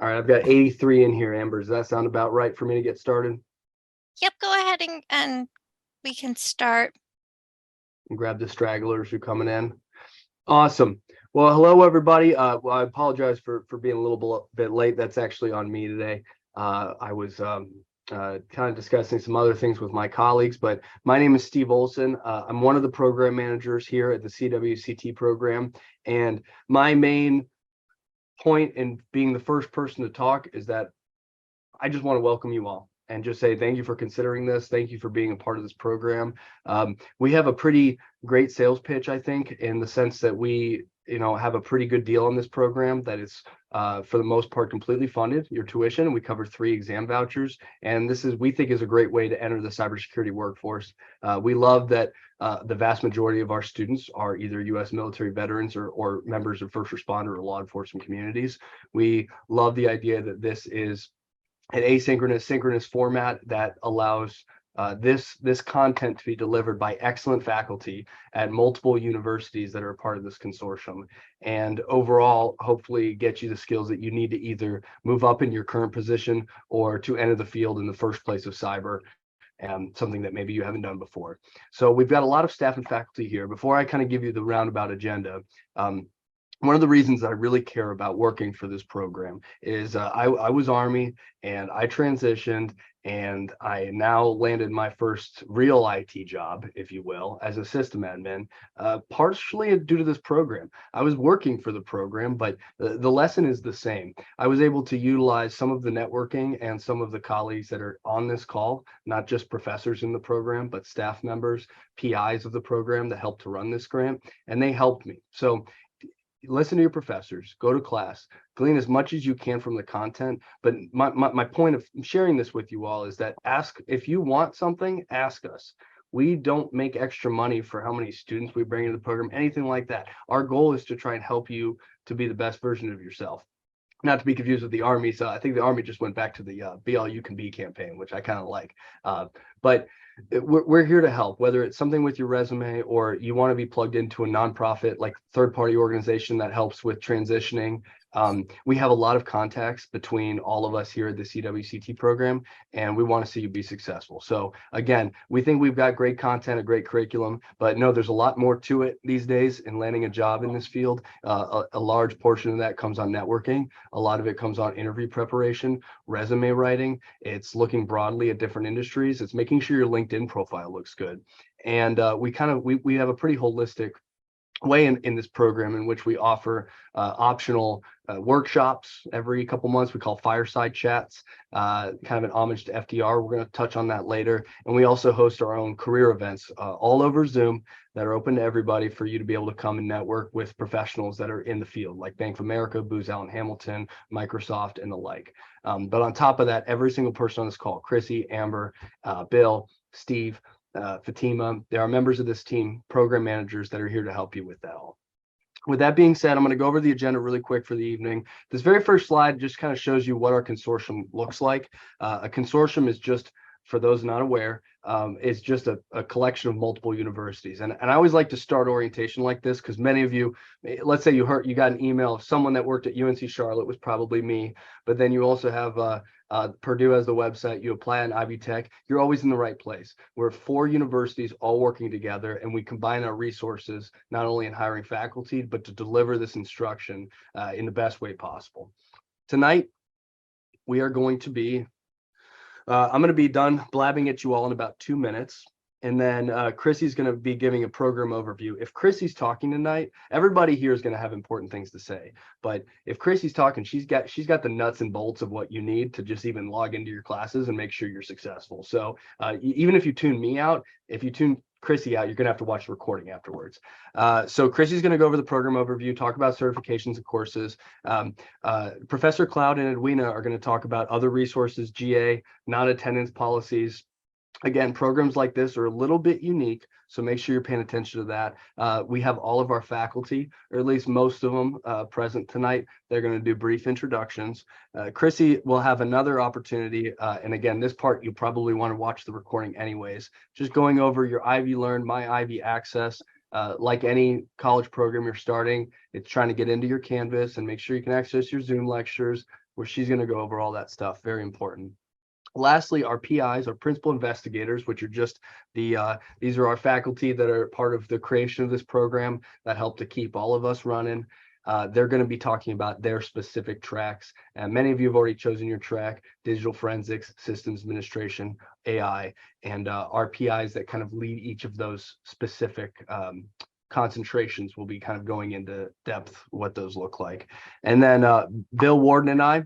All right, I've got 83 in here, Amber. Does that sound about right for me to get started? Yep, go ahead and we can start. And grab the stragglers who are coming in. Awesome. Well, hello, everybody. Well, I apologize for being a little bit late. That's actually on me today. I was kind of discussing some other things with my colleagues, but my name is Steve Olson. I'm one of the program managers here at the CWCT program, and my main point in being the first person to talk is that I just want to welcome you all and just say thank you for considering this. Thank you for being a part of this program. We have a pretty great sales pitch, I think, in the sense that we, have a pretty good deal on this program that is, for the most part, completely funded, your tuition. We cover 3 exam vouchers, and we think, is a great way to enter the cybersecurity workforce. We love that the vast majority of our students are either U.S. military veterans or members of first responder or law enforcement communities. We love the idea that this is an asynchronous, synchronous format that allows this content to be delivered by excellent faculty at multiple universities that are a part of this consortium, and overall, hopefully get you the skills that you need to either move up in your current position or to enter the field in the first place of cyber, and something that maybe you haven't done before. So we've got a lot of staff and faculty here. Before I kind of give you the roundabout agenda, one of the reasons that I really care about working for this program is I was Army, and I transitioned, and I now landed my first real IT job, if you will, as a system admin, partially due to this program. I was working for the program, but the lesson is the same. I was able to utilize some of the networking and some of the colleagues that are on this call, not just professors in the program, but staff members, PIs of the program that helped to run this grant, and they helped me. So listen to your professors, go to class, glean as much as you can from the content. But my point of sharing this with you all is that if you want something, ask us. We don't make extra money for how many students we bring into the program, anything like that. Our goal is to try and help you to be the best version of yourself. Not to be confused with the Army. So I think the Army just went back to the Be All You Can Be campaign, which I kind of like. But we're here to help, whether it's something with your resume or you want to be plugged into a nonprofit, like third-party organization that helps with transitioning. We have a lot of contacts between all of us here at the CWCT program, and we want to see you be successful. So again, we think we've got great content, a great curriculum, but no, there's a lot more to it these days in landing a job in this field. A large portion of that comes on networking. A lot of it comes on interview preparation, resume writing. It's looking broadly at different industries. It's making sure your LinkedIn profile looks good. And we have a pretty holistic way in this program in which we offer optional workshops every couple months. We call fireside chats, kind of an homage to FDR. We're going to touch on that later. And we also host our own career events all over Zoom that are open to everybody for you to be able to come and network with professionals that are in the field, like Bank of America, Booz Allen Hamilton, Microsoft, and the like. But on top of that, every single person on this call, Chrissy, Amber, Bill, Steve, Fatima, there are members of this team, program managers that are here to help you with that all. With that being said, I'm going to go over the agenda really quick for the evening. This very first slide just kind of shows you what our consortium looks like. A consortium is just, for those not aware, is just a collection of multiple universities. And I always like to start orientation like this because many of you, let's say you got an email of someone that worked at UNC Charlotte, was probably me, but then you also have Purdue as the website, you apply on Ivy Tech, you're always in the right place. We're 4 universities all working together, and we combine our resources, not only in hiring faculty, but to deliver this instruction in the best way possible. Tonight, we are going to be I'm going to be done blabbing at you all in about 2 minutes. And then Chrissy's going to be giving a program overview. If Chrissy's talking tonight, everybody here is going to have important things to say. But if Chrissy's talking, she's got the nuts and bolts of what you need to just even log into your classes and make sure you're successful. So even if you tune me out, if you tune Chrissy out, you're going to have to watch the recording afterwards. So Chrissy's going to go over the program overview, talk about certifications and courses. Professor Cloud and Edwina are going to talk about other resources, GA, non-attendance policies. Again, programs like this are a little bit unique, so make sure you're paying attention to that. We have all of our faculty, or at least most of them, present tonight. They're going to do brief introductions. Chrissy will have another opportunity, and again, this part you'll probably want to watch the recording anyways. Just going over your Ivy Learn, My Ivy Access. Like any college program you're starting, it's trying to get into your Canvas and make sure you can access your Zoom lectures, where she's going to go over all that stuff. Very important. Lastly, our PIs, our principal investigators, which are just these are our faculty that are part of the creation of this program that help to keep all of us running. They're going to be talking about their specific tracks. And many of you have already chosen your track: digital forensics, systems administration, AI, and our PIs that kind of lead each of those specific concentrations will be kind of going into depth what those look like. And then Bill Warden and I,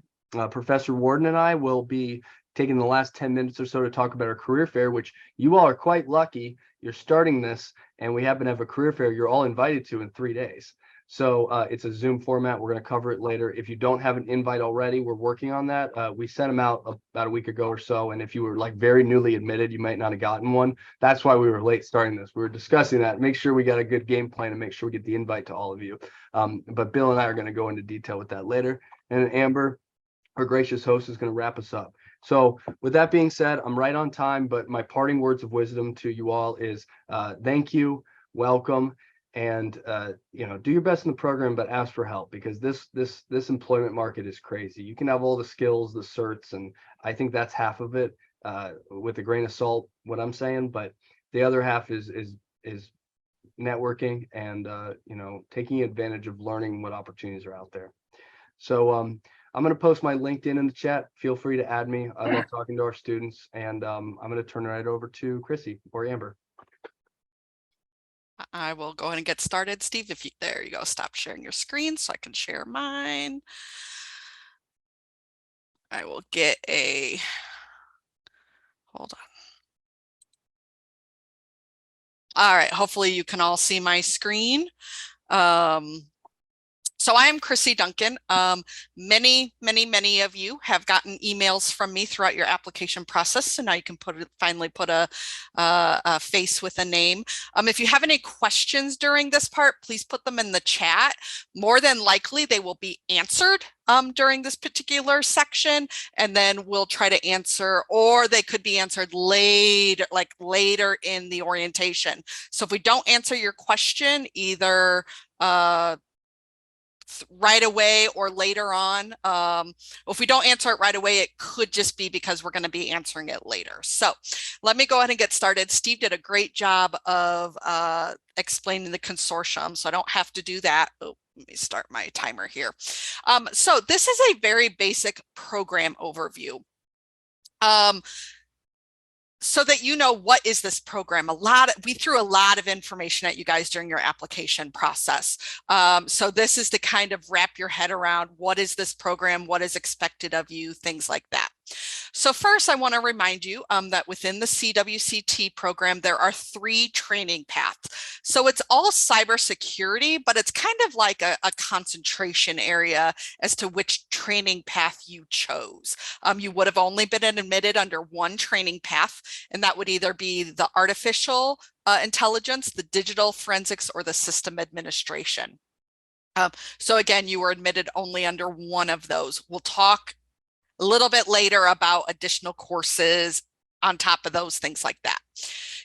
Professor Warden and I will be taking the last 10 minutes or so to talk about our career fair, which you all are quite lucky. You're starting this and we happen to have a career fair you're all invited to in 3 days. So it's a Zoom format. We're going to cover it later. If you don't have an invite already, we're working on that. We sent them out about a week ago or so. And if you were like very newly admitted, you might not have gotten one. That's why we were late starting this. We were discussing that, make sure we got a good game plan and make sure we get the invite to all of you. But Bill and I are going to go into detail with that later. And Amber, our gracious host, is going to wrap us up. So with that being said, I'm right on time, but my parting words of wisdom to you all is thank you, welcome, and do your best in the program, but ask for help, because this employment market is crazy. You can have all the skills, the certs, and I think that's half of it, with a grain of salt, what I'm saying, but the other half is networking and taking advantage of learning what opportunities are out there. So I'm going to post my LinkedIn in the chat. Feel free to add me. I love talking to our students, and I'm going to turn it right over to Chrissy or Amber. I will go ahead and get started. Steve, there you go. Stop sharing your screen so I can share mine. I will get hold on. All right, hopefully you can all see my screen. So I am Chrissy Duncan. Many of you have gotten emails from me throughout your application process. So now you can finally put a face with a name. If you have any questions during this part, please put them in the chat. More than likely, they will be answered during this particular section, and then we'll try to answer, or they could be answered later, like later in the orientation. So if we don't answer your question, either right away or later on. If we don't answer it right away, it could just be because we're going to be answering it later. So let me go ahead and get started. Steve did a great job of explaining the consortium, so I don't have to do that. Oh, let me start my timer here. So this is a very basic program overview. So that you know, what is this program? We threw a lot of information at you guys during your application process. So this is to kind of wrap your head around, what is this program, what is expected of you, things like that. So first, I want to remind you that within the CWCT program, there are 3 training paths. So it's all cybersecurity, but it's kind of like a concentration area as to which training path you chose. You would have only been admitted under one training path, and that would either be the artificial intelligence, the digital forensics, or the system administration. So again, you were admitted only under one of those. We'll talk a little bit later about additional courses on top of those, things like that.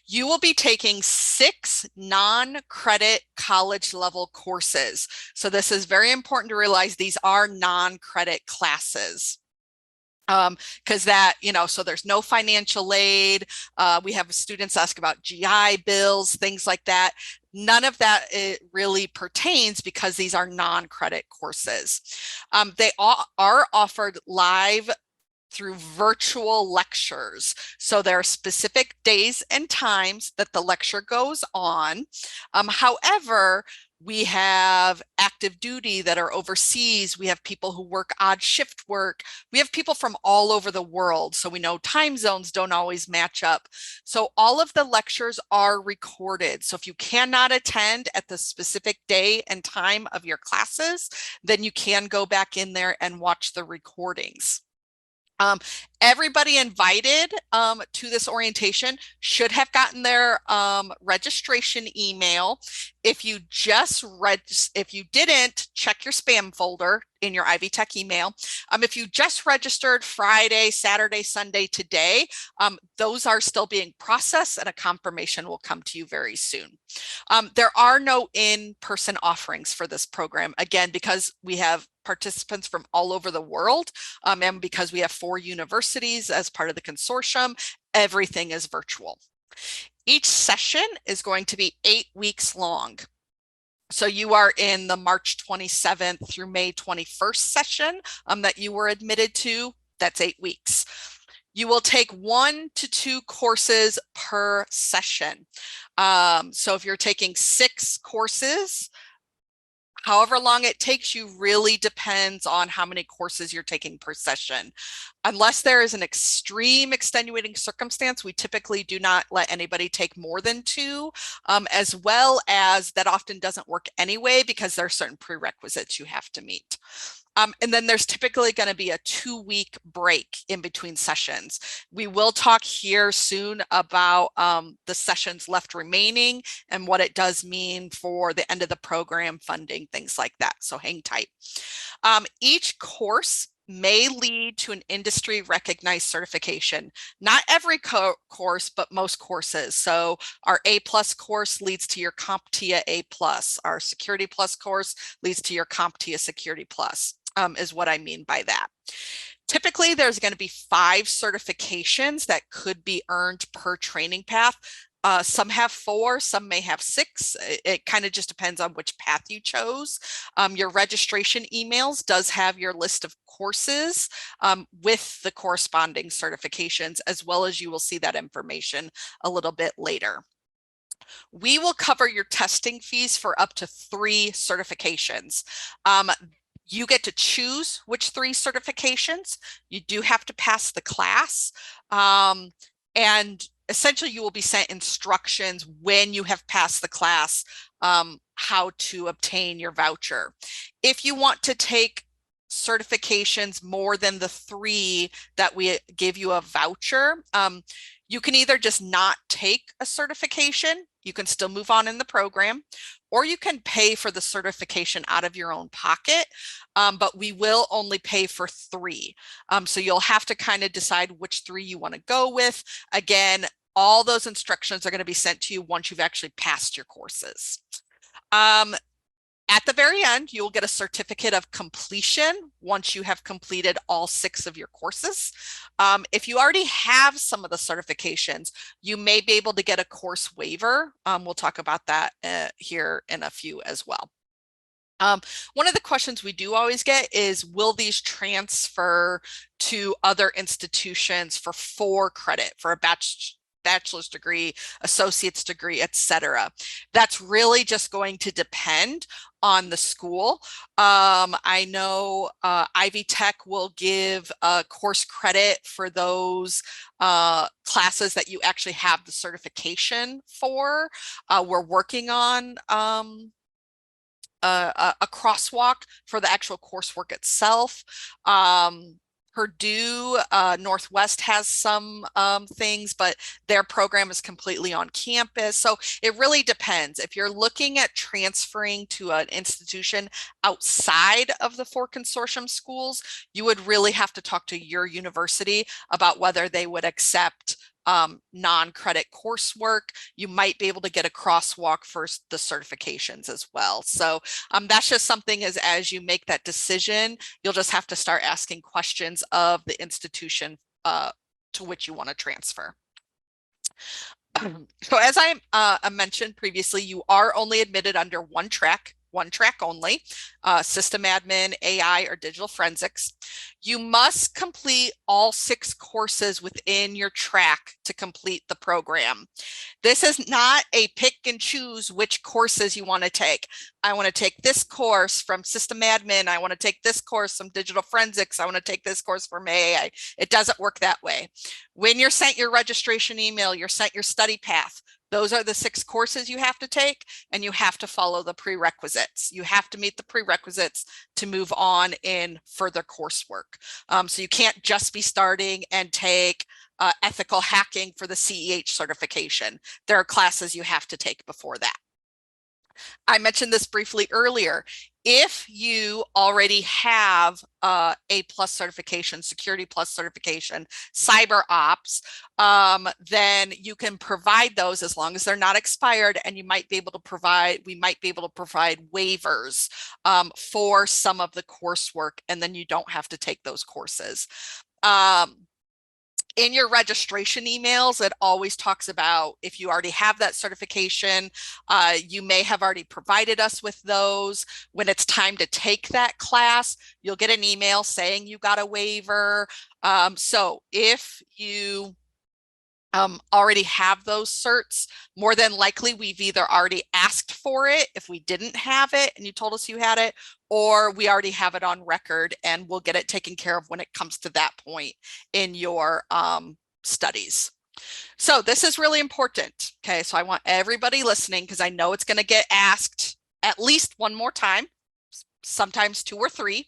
You will be taking 6 non-credit college level courses. So this is very important to realize, these are non-credit classes. Because that, so there's no financial aid. We have students ask about GI bills, things like that. None of that really pertains, because these are non-credit courses. They are offered live through virtual lectures. So there are specific days and times that the lecture goes on. However, we have active duty that are overseas. We have people who work odd shift work. We have people from all over the world. So we know time zones don't always match up. So all of the lectures are recorded. So if you cannot attend at the specific day and time of your classes, then you can go back in there and watch the recordings. Everybody invited to this orientation should have gotten their registration email. If you didn't check your spam folder in your Ivy Tech email, if you just registered Friday, Saturday, Sunday, today, those are still being processed and a confirmation will come to you very soon. There are no in-person offerings for this program, again, because we have participants from all over the world, and because we have 4 universities as part of the consortium, everything is virtual. Each session is going to be 8 weeks long. So you are in the March 27th through May 21st session that you were admitted to. That's 8 weeks. You will take 1 to 2 courses per session. So if you're taking 6 courses, however long it takes you really depends on how many courses you're taking per session. Unless there is an extreme extenuating circumstance, we typically do not let anybody take more than 2, as well as that often doesn't work anyway because there are certain prerequisites you have to meet. And then there's typically going to be a 2-week break in between sessions. We will talk here soon about the sessions left remaining and what it does mean for the end of the program funding, things like that. So hang tight. Each course may lead to an industry recognized certification. Not every course, but most courses. So our A+ course leads to your CompTIA A+. Our Security Plus course leads to your CompTIA Security Plus, is what I mean by that. Typically, there's going to be 5 certifications that could be earned per training path. Some have 4, some may have 6. It kind of just depends on which path you chose. Your registration emails does have your list of courses with the corresponding certifications, as well as you will see that information a little bit later. We will cover your testing fees for up to 3 certifications. You get to choose which 3 certifications. You do have to pass the class. And essentially you will be sent instructions when you have passed the class, how to obtain your voucher. If you want to take certifications more than the 3 that we give you a voucher, you can either just not take a certification, you can still move on in the program, or you can pay for the certification out of your own pocket, but we will only pay for 3. So you'll have to kind of decide which 3 you want to go with. Again, all those instructions are going to be sent to you once you've actually passed your courses. At the very end, you will get a certificate of completion once you have completed all 6 of your courses. If you already have some of the certifications, you may be able to get a course waiver. We'll talk about that here in a few as well. One of the questions we do always get is, will these transfer to other institutions for 4 credit, for a bachelor's degree, associate's degree, etc.? That's really just going to depend on the school. I know Ivy Tech will give a course credit for those classes that you actually have the certification for. We're working on a crosswalk for the actual coursework itself. Purdue Northwest has some things, but their program is completely on campus. So it really depends. If you're looking at transferring to an institution outside of the 4 consortium schools, you would really have to talk to your university about whether they would accept non-credit coursework. You might be able to get a crosswalk for the certifications as well. So that's just something as you make that decision, you'll just have to start asking questions of the institution to which you want to transfer. So as I mentioned previously, you are only admitted under one track only, system admin, AI, or digital forensics. You must complete all 6 courses within your track to complete the program. This is not a pick and choose which courses you want to take. I want to take this course from system admin. I want to take this course from digital forensics. I want to take this course from AI. It doesn't work that way. When you're sent your registration email, you're sent your study path. Those are the 6 courses you have to take, and you have to follow the prerequisites. You have to meet the prerequisites to move on in further coursework. So you can't just be starting and take ethical hacking for the CEH certification. There are classes you have to take before that. I mentioned this briefly earlier. If you already have A+ certification, Security Plus certification, Cyber Ops, then you can provide those as long as they're not expired, and you might be able to provide, we might be able to provide waivers for some of the coursework, and then you don't have to take those courses. In your registration emails, it always talks about if you already have that certification, you may have already provided us with those. When it's time to take that class, you'll get an email saying you got a waiver. So if you already have those certs, more than likely we've either already asked for it if we didn't have it and you told us you had it, or we already have it on record and we'll get it taken care of when it comes to that point in your studies. So this is really important. Okay, so I want everybody listening, because I know it's going to get asked at least one more time, sometimes 2 or 3.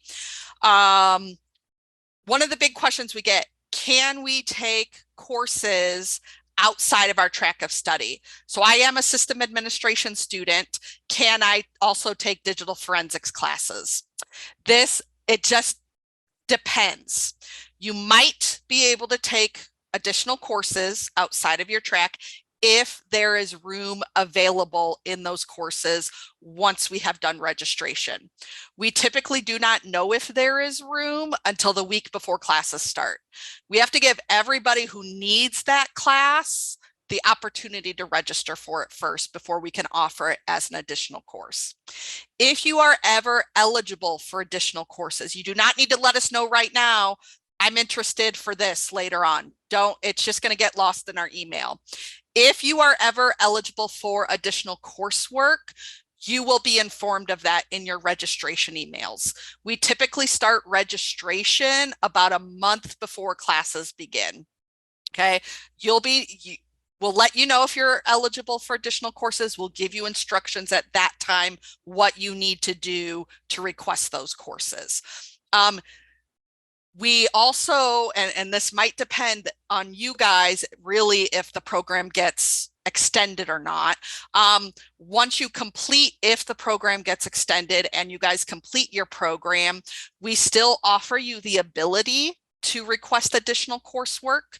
One of the big questions we get: can we take courses outside of our track of study? So I am a system administration student. Can I also take digital forensics classes? It just depends. You might be able to take additional courses outside of your track if there is room available in those courses once we have done registration. We typically do not know if there is room until the week before classes start. We have to give everybody who needs that class the opportunity to register for it first before we can offer it as an additional course. If you are ever eligible for additional courses, you do not need to let us know right now, I'm interested for this later on. It's just going to get lost in our email. If you are ever eligible for additional coursework, you will be informed of that in your registration emails. We typically start registration about a month before classes begin. Okay, we'll let you know if you're eligible for additional courses. We'll give you instructions at that time what you need to do to request those courses. We also, and this might depend on you guys really if the program gets extended or not. Once you complete, if the program gets extended and you guys complete your program, we still offer you the ability to request additional coursework,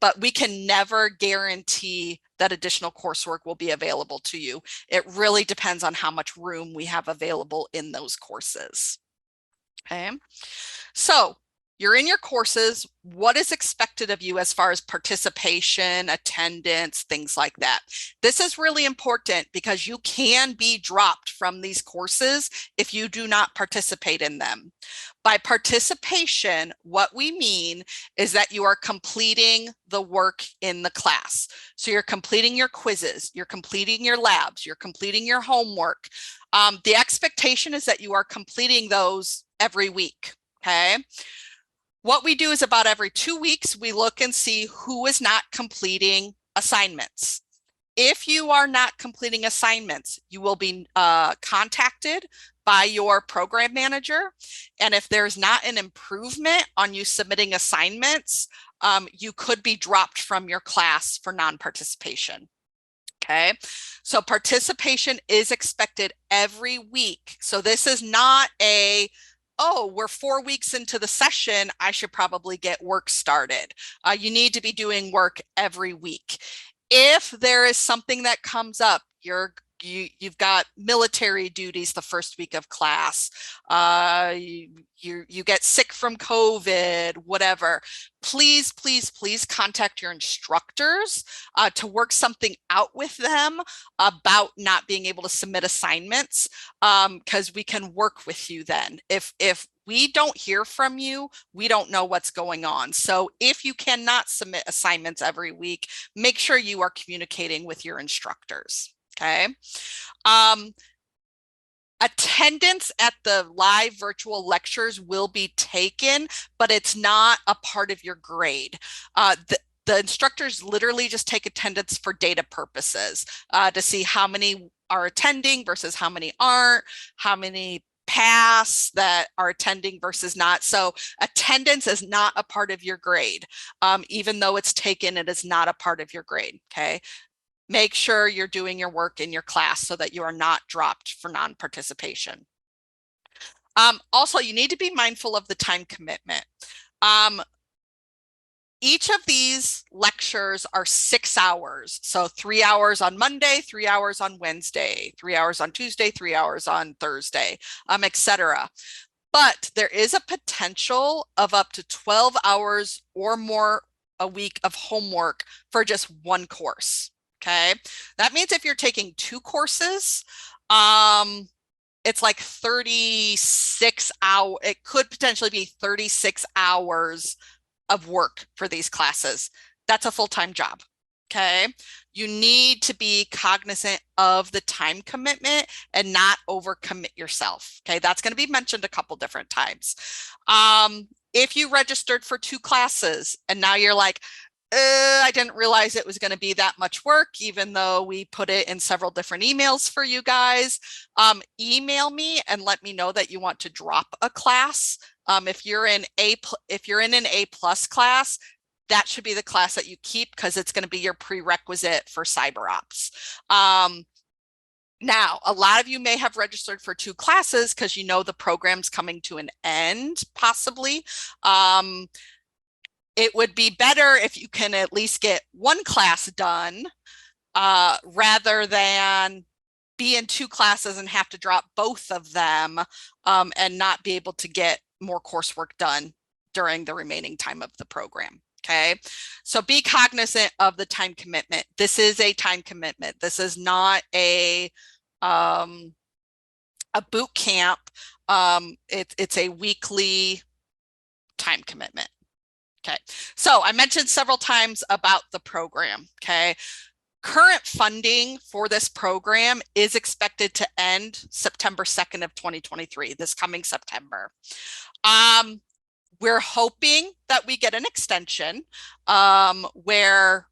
but we can never guarantee that additional coursework will be available to you. It really depends on how much room we have available in those courses. Okay, so you're in your courses. What is expected of you as far as participation, attendance, things like that? This is really important because you can be dropped from these courses if you do not participate in them. By participation, what we mean is that you are completing the work in the class. So you're completing your quizzes, you're completing your labs, you're completing your homework. The expectation is that you are completing those every week, okay? What we do is about every 2 weeks, we look and see who is not completing assignments. If you are not completing assignments, you will be contacted by your program manager. And if there's not an improvement on you submitting assignments, you could be dropped from your class for non-participation. Okay, so participation is expected every week. So this is not oh, we're 4 weeks into the session, I should probably get work started. You need to be doing work every week. If there is something that comes up, you've got military duties the first week of class, you get sick from COVID, whatever, please contact your instructors to work something out with them about not being able to submit assignments, because we can work with you then. If we don't hear from you, we don't know what's going on. So if you cannot submit assignments every week, make sure you are communicating with your instructors. Okay. Attendance at the live virtual lectures will be taken, but it's not a part of your grade. The instructors literally just take attendance for data purposes, to see how many are attending versus how many aren't, how many pass that are attending versus not. So attendance is not a part of your grade. Even though it's taken, it is not a part of your grade. Okay. make sure you're doing your work in your class so that you are not dropped for non-participation. Also, you need to be mindful of the time commitment. Each of these lectures are 6 hours. So 3 hours on Monday, 3 hours on Wednesday, 3 hours on Tuesday, 3 hours on Thursday, etc. But there is a potential of up to 12 hours or more a week of homework for just one course. Okay. That means if you're taking 2 courses, it's like 36 hours. It could potentially be 36 hours of work for these classes. That's a full-time job. Okay. You need to be cognizant of the time commitment and not overcommit yourself. Okay. That's going to be mentioned a couple different times. If you registered for 2 classes and now you're like, I didn't realize it was going to be that much work, even though we put it in several different emails for you guys. Email me and let me know that you want to drop a class. If you're in an A+ class, that should be the class that you keep because it's going to be your prerequisite for CyberOps. Now, a lot of you may have registered for 2 classes because you know the program's coming to an end, possibly. It would be better if you can at least get 1 class done rather than be in 2 classes and have to drop both of them and not be able to get more coursework done during the remaining time of the program. Okay, so be cognizant of the time commitment. This is a time commitment. This is not a boot camp. It's a weekly time commitment. Okay, so I mentioned several times about the program. Okay, current funding for this program is expected to end September 2nd of 2023, this coming September. We're hoping that we get an extension where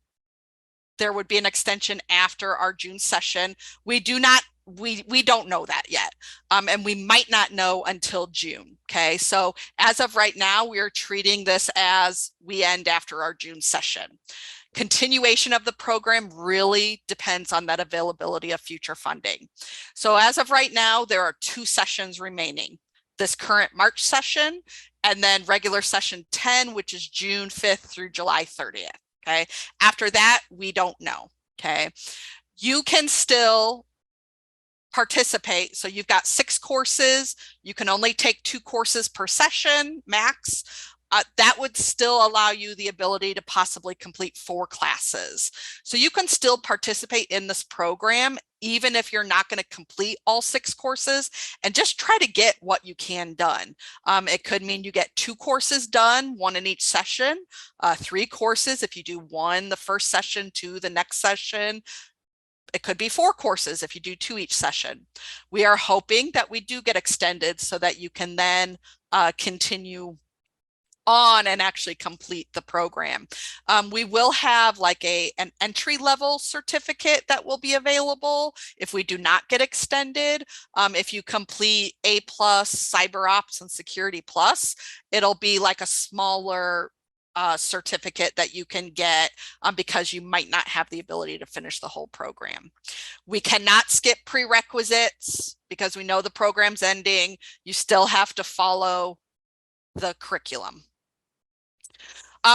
there would be an extension after our June session. We don't know that yet. And we might not know until June. Okay, so as of right now, we are treating this as we end after our June session. Continuation of the program really depends on that availability of future funding. So as of right now, there are 2 sessions remaining. This current March session and then regular session 10, which is June 5th through July 30th. Okay. After that, we don't know. Okay. You can still participate. So you've got 6 courses. You can only take 2 courses per session max. That would still allow you the ability to possibly complete 4 classes. So you can still participate in this program, even if you're not going to complete all 6 courses, and just try to get what you can done. It could mean you get 2 courses done, 1 in each session, 3 courses if you do 1 the first session, 2 the next session. It could be 4 courses if you do 2 each session. We are hoping that we do get extended so that you can then continue on and actually complete the program. We will have like an entry level certificate that will be available if we do not get extended. If you complete A+, CyberOps and Security Plus, it'll be like a smaller certificate that you can get because you might not have the ability to finish the whole program. We cannot skip prerequisites because we know the program's ending. You still have to follow the curriculum.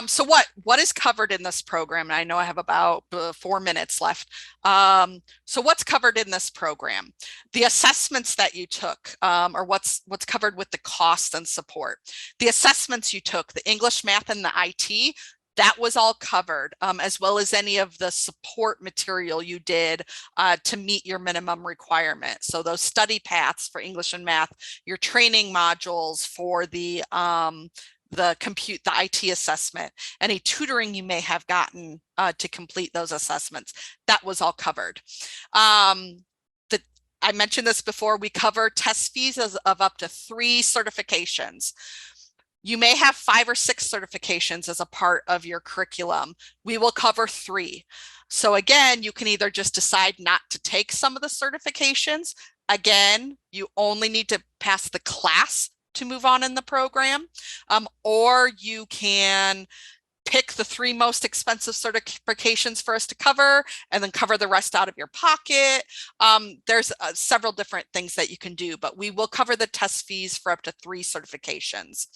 So what is covered in this program? And I know I have about 4 minutes left. So what's covered in this program? The assessments that you took, or what's covered with the cost and support. The assessments you took, the English, math, and the IT, that was all covered, as well as any of the support material you did to meet your minimum requirement. So those study paths for English and math, your training modules for the IT assessment, any tutoring you may have gotten to complete those assessments, that was all covered. I mentioned this before, we cover test fees of up to 3 certifications. You may have 5 or 6 certifications as a part of your curriculum. We will cover 3. So again, you can either just decide not to take some of the certifications. Again, you only need to pass the class to move on in the program, or you can pick the 3 most expensive certifications for us to cover, and then cover the rest out of your pocket. There's several different things that you can do, but we will cover the test fees for up to 3 certifications.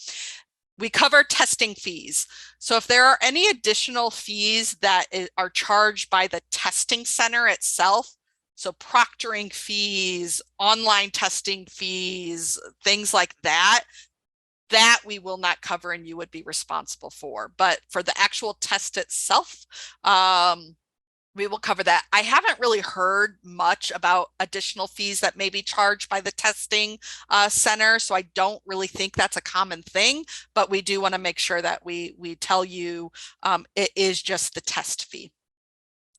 We cover testing fees. So if there are any additional fees that are charged by the testing center itself, so proctoring fees, online testing fees, things like that, that we will not cover and you would be responsible for. But for the actual test itself, we will cover that. I haven't really heard much about additional fees that may be charged by the testing center, so I don't really think that's a common thing, but we do want to make sure that we tell you it is just the test fee.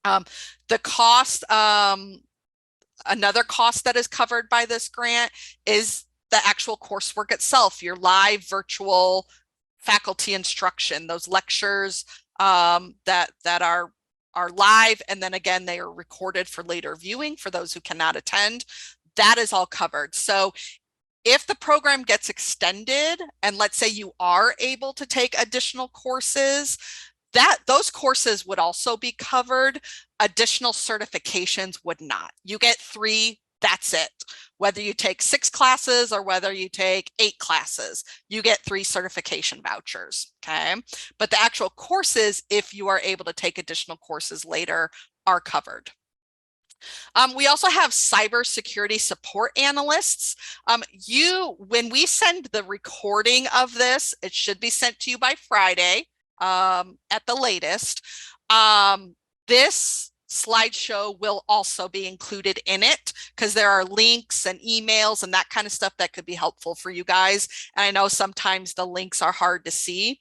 The cost, another cost that is covered by this grant is the actual coursework itself, your live virtual faculty instruction, those lectures that are live, and then again they are recorded for later viewing for those who cannot attend. That is all covered. So if the program gets extended, and let's say you are able to take additional courses, those courses would also be covered. Additional certifications would not. You get 3, that's it. Whether you take 6 classes or whether you take 8 classes, you get 3 certification vouchers, okay? But the actual courses, if you are able to take additional courses later, are covered. We also have cybersecurity support analysts. When we send the recording of this, it should be sent to you by Friday at the latest. This slideshow will also be included in it because there are links and emails and that kind of stuff that could be helpful for you guys. And I know sometimes the links are hard to see,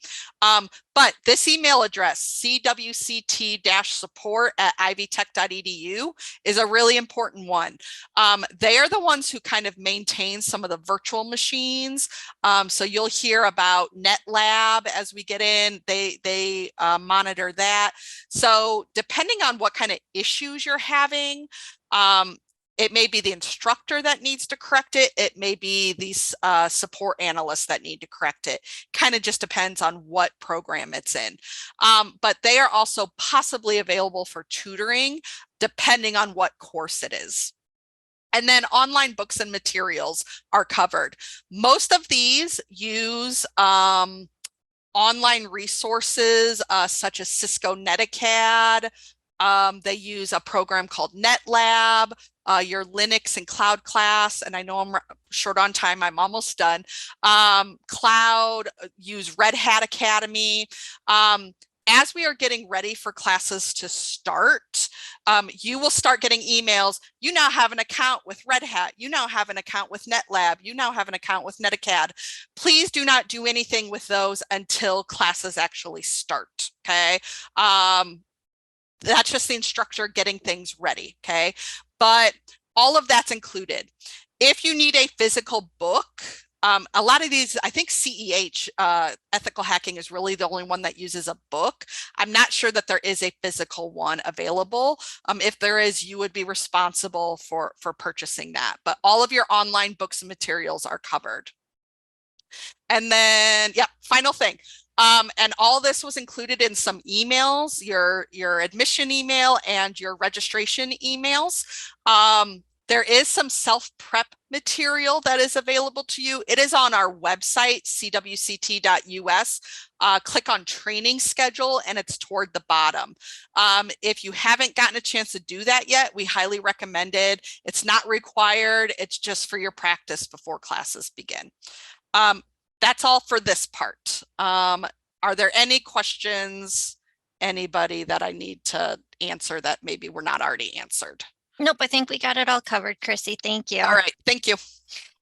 but this email address, cwct-support@ivytech.edu, is a really important one. They are the ones who kind of maintain some of the virtual machines. So you'll hear about NetLab as we get in. They monitor that. So depending on what kind of issues you're having, it may be the instructor that needs to correct it. It may be these support analysts that need to correct it. Kind of just depends on what program it's in. But they are also possibly available for tutoring depending on what course it is. And then online books and materials are covered. Most of these use online resources such as Cisco Netacad. They use a program called NetLab, your Linux and cloud class, and I know I'm short on time, I'm almost done. Cloud, use Red Hat Academy. As we are getting ready for classes to start, you will start getting emails. You now have an account with Red Hat. You now have an account with NetLab. You now have an account with Netacad. Please do not do anything with those until classes actually start, okay? That's just the instructor getting things ready, okay? But all of that's included. If you need a physical book, a lot of these, I think CEH, Ethical Hacking, is really the only one that uses a book. I'm not sure that there is a physical one available. If there is, you would be responsible for purchasing that. But all of your online books and materials are covered. And then, yeah, final thing. And all this was included in some emails, your admission email and your registration emails. There is some self-prep material that is available to you. It is on our website, CWCT.us. Click on training schedule and it's toward the bottom. If you haven't gotten a chance to do that yet, we highly recommend it. It's not required. It's just for your practice before classes begin. That's all for this part. Are there any questions, anybody, that I need to answer that maybe were not already answered? Nope, I think we got it all covered, Chrissy. Thank you. All right, thank you.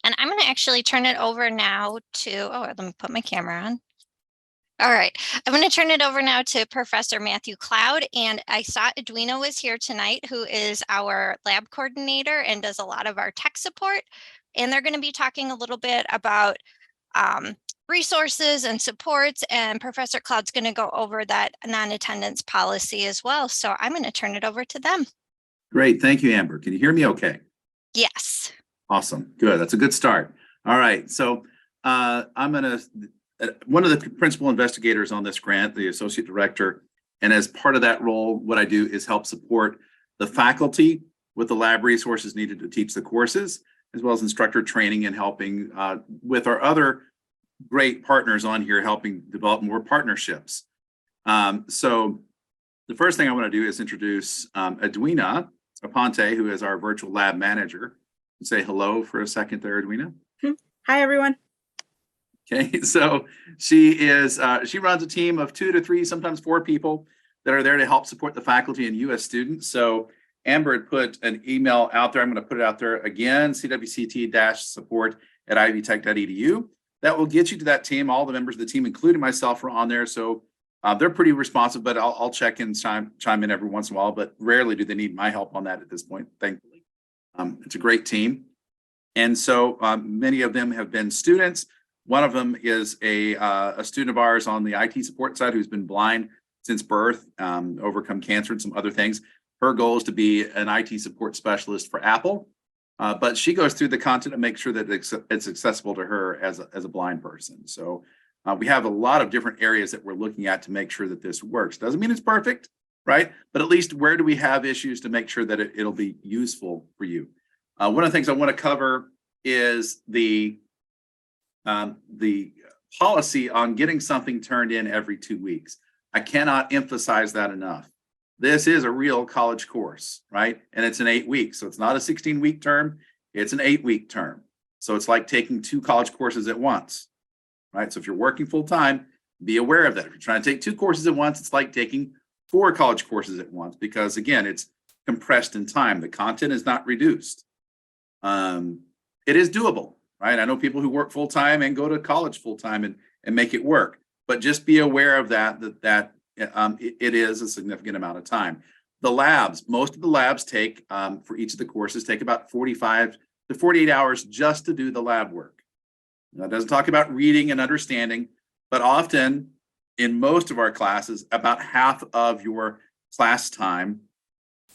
And I'm going to actually turn it over now to, let me put my camera on. All right, I'm going to turn it over now to Professor Matthew Cloud. And I saw Edwina was here tonight, who is our lab coordinator and does a lot of our tech support. And they're going to be talking a little bit about resources and supports, and Professor Cloud's going to go over that non-attendance policy as well. So I'm going to turn it over to them. Great. Thank you, Amber. Can you hear me okay? Yes. Awesome. Good. That's a good start. All right. So I'm going to one of the principal investigators on this grant, the associate director. And as part of that role, what I do is help support the faculty with the lab resources needed to teach the courses, as well as instructor training and helping with our other great partners on here, helping develop more partnerships. So the first thing I want to do is introduce Edwina Aponte, who is our virtual lab manager. Say hello for a second there, Edwina. Hi, everyone. Okay, so she runs a team of 2 to 3, sometimes 4 people that are there to help support the faculty and US students. So Amber had put an email out there. I'm going to put it out there again, cwct-support@ivytech.edu. That will get you to that team. All the members of the team, including myself, are on there. So they're pretty responsive, but I'll check in, chime in every once in a while, but rarely do they need my help on that at this point, thankfully. It's a great team. And so many of them have been students. One of them is a student of ours on the IT support side who's been blind since birth, overcome cancer and some other things. Her goal is to be an IT support specialist for Apple, but she goes through the content and makes sure that it's accessible to her as a blind person. So we have a lot of different areas that we're looking at to make sure that this works. Doesn't mean it's perfect, right? But at least where do we have issues to make sure that it'll be useful for you? One of the things I want to cover is the policy on getting something turned in every 2 weeks. I cannot emphasize that enough. This is a real college course, right? And it's an 8 weeks. So it's not a 16-week term. It's an 8-week term. So it's like taking 2 college courses at once, right? So if you're working full time, be aware of that. If you're trying to take 2 courses at once, it's like taking 4 college courses at once, because again, it's compressed in time. The content is not reduced. It is doable, right? I know people who work full time and go to college full time and make it work, but just be aware of that it is a significant amount of time. The labs, most of the labs take for each of the courses take about 45 to 48 hours just to do the lab work. Now, it doesn't talk about reading and understanding, but often in most of our classes, about half of your class time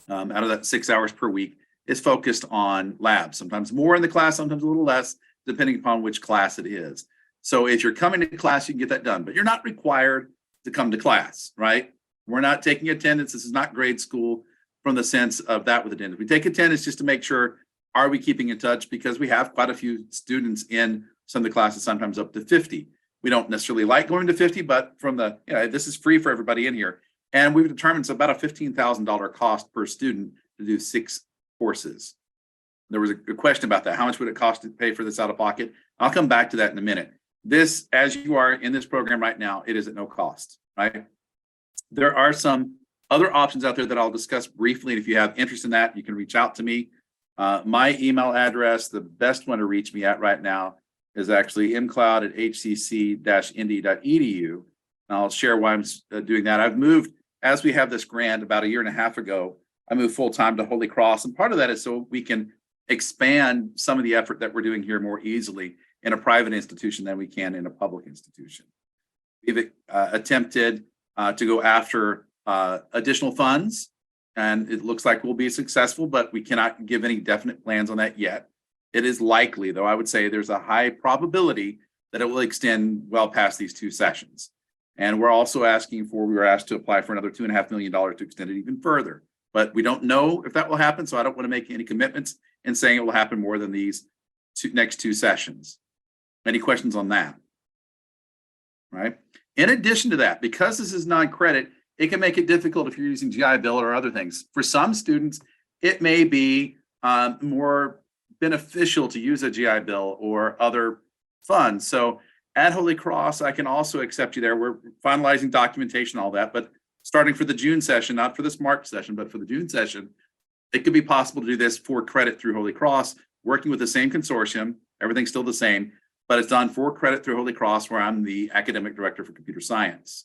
out of that 6 hours per week is focused on labs. Sometimes more in the class, sometimes a little less, depending upon which class it is. So if you're coming to class, you can get that done, but you're not required to come to class, right? We're not taking attendance. This is not grade school from the sense of that with attendance. We take attendance just to make sure, are we keeping in touch? Because we have quite a few students in some of the classes, sometimes up to 50. We don't necessarily like going to 50, but from the, this is free for everybody in here. And we've determined it's about a $15,000 cost per student to do 6 courses. There was a question about that. How much would it cost to pay for this out of pocket? I'll come back to that in a minute. This, as you are in this program right now, it is at no cost, right? There are some other options out there that I'll discuss briefly. And if you have interest in that, you can reach out to me. My email address, the best one to reach me at right now, is actually mcloud@hcc-indy.edu. And I'll share why I'm doing that. I've moved, as we have this grant about 1.5 years ago, I moved full time to Holy Cross. And part of that is so we can expand some of the effort that we're doing here more easily in a private institution than we can in a public institution. We've attempted to go after additional funds, and it looks like we'll be successful, but we cannot give any definite plans on that yet. It is likely, though, I would say there's a high probability that it will extend well past these 2 sessions. And we were asked to apply for another $2.5 million to extend it even further. But we don't know if that will happen, so I don't want to make any commitments in saying it will happen more than these next 2 sessions. Any questions on that? Right. In addition to that, because this is non-credit, it can make it difficult if you're using GI Bill or other things. For some students, it may be more beneficial to use a GI Bill or other funds. So at Holy Cross, I can also accept you there. We're finalizing documentation, all that, but starting for the June session, not for this March session, but for the June session, it could be possible to do this for credit through Holy Cross, working with the same consortium. Everything's still the same, but it's done for credit through Holy Cross, where I'm the academic director for computer science.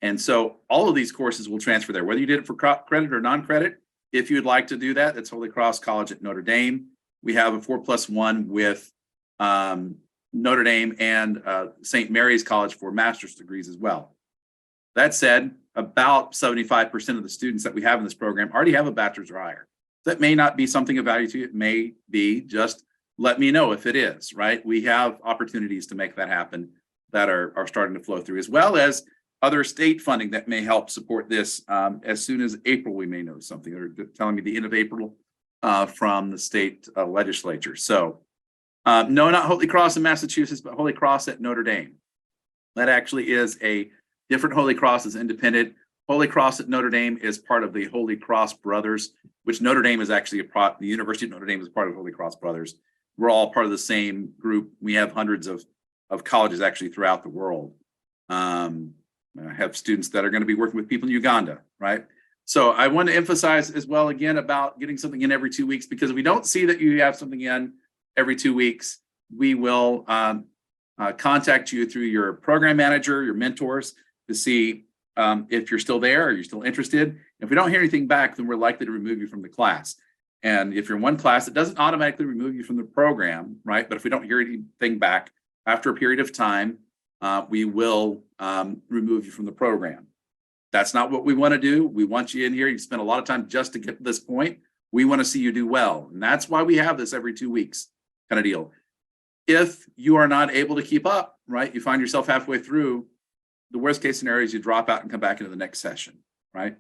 And so all of these courses will transfer there, whether you did it for credit or non-credit. If you'd like to do that, it's Holy Cross College at Notre Dame. We have a 4+1 with Notre Dame and St. Mary's College for master's degrees as well. That said, about 75% of the students that we have in this program already have a bachelor's or higher. That may not be something of value to you. It may be, just let me know if it is, right? We have opportunities to make that happen that are starting to flow through, as well as other state funding that may help support this. As soon as April, we may know something. They're telling me the end of April from the state legislature. So no, not Holy Cross in Massachusetts, but Holy Cross at Notre Dame. That actually is a different Holy Cross, is independent. Holy Cross at Notre Dame is part of the Holy Cross Brothers, which Notre Dame is actually the University of Notre Dame is part of Holy Cross Brothers. We're all part of the same group. We have hundreds of colleges actually throughout the world. I have students that are going to be working with people in Uganda, right? So I want to emphasize as well again about getting something in every 2 weeks, because if we don't see that you have something in every 2 weeks, we will contact you through your program manager, your mentors, to see if you're still there or you're still interested. If we don't hear anything back, then we're likely to remove you from the class. And if you're in one class, it doesn't automatically remove you from the program, right? But if we don't hear anything back after a period of time, we will remove you from the program. That's not what we want to do. We want you in here. You spent a lot of time just to get to this point. We want to see you do well. And that's why we have this every 2 weeks kind of deal. If you are not able to keep up, right, you find yourself halfway through, the worst case scenario is you drop out and come back into the next session, right?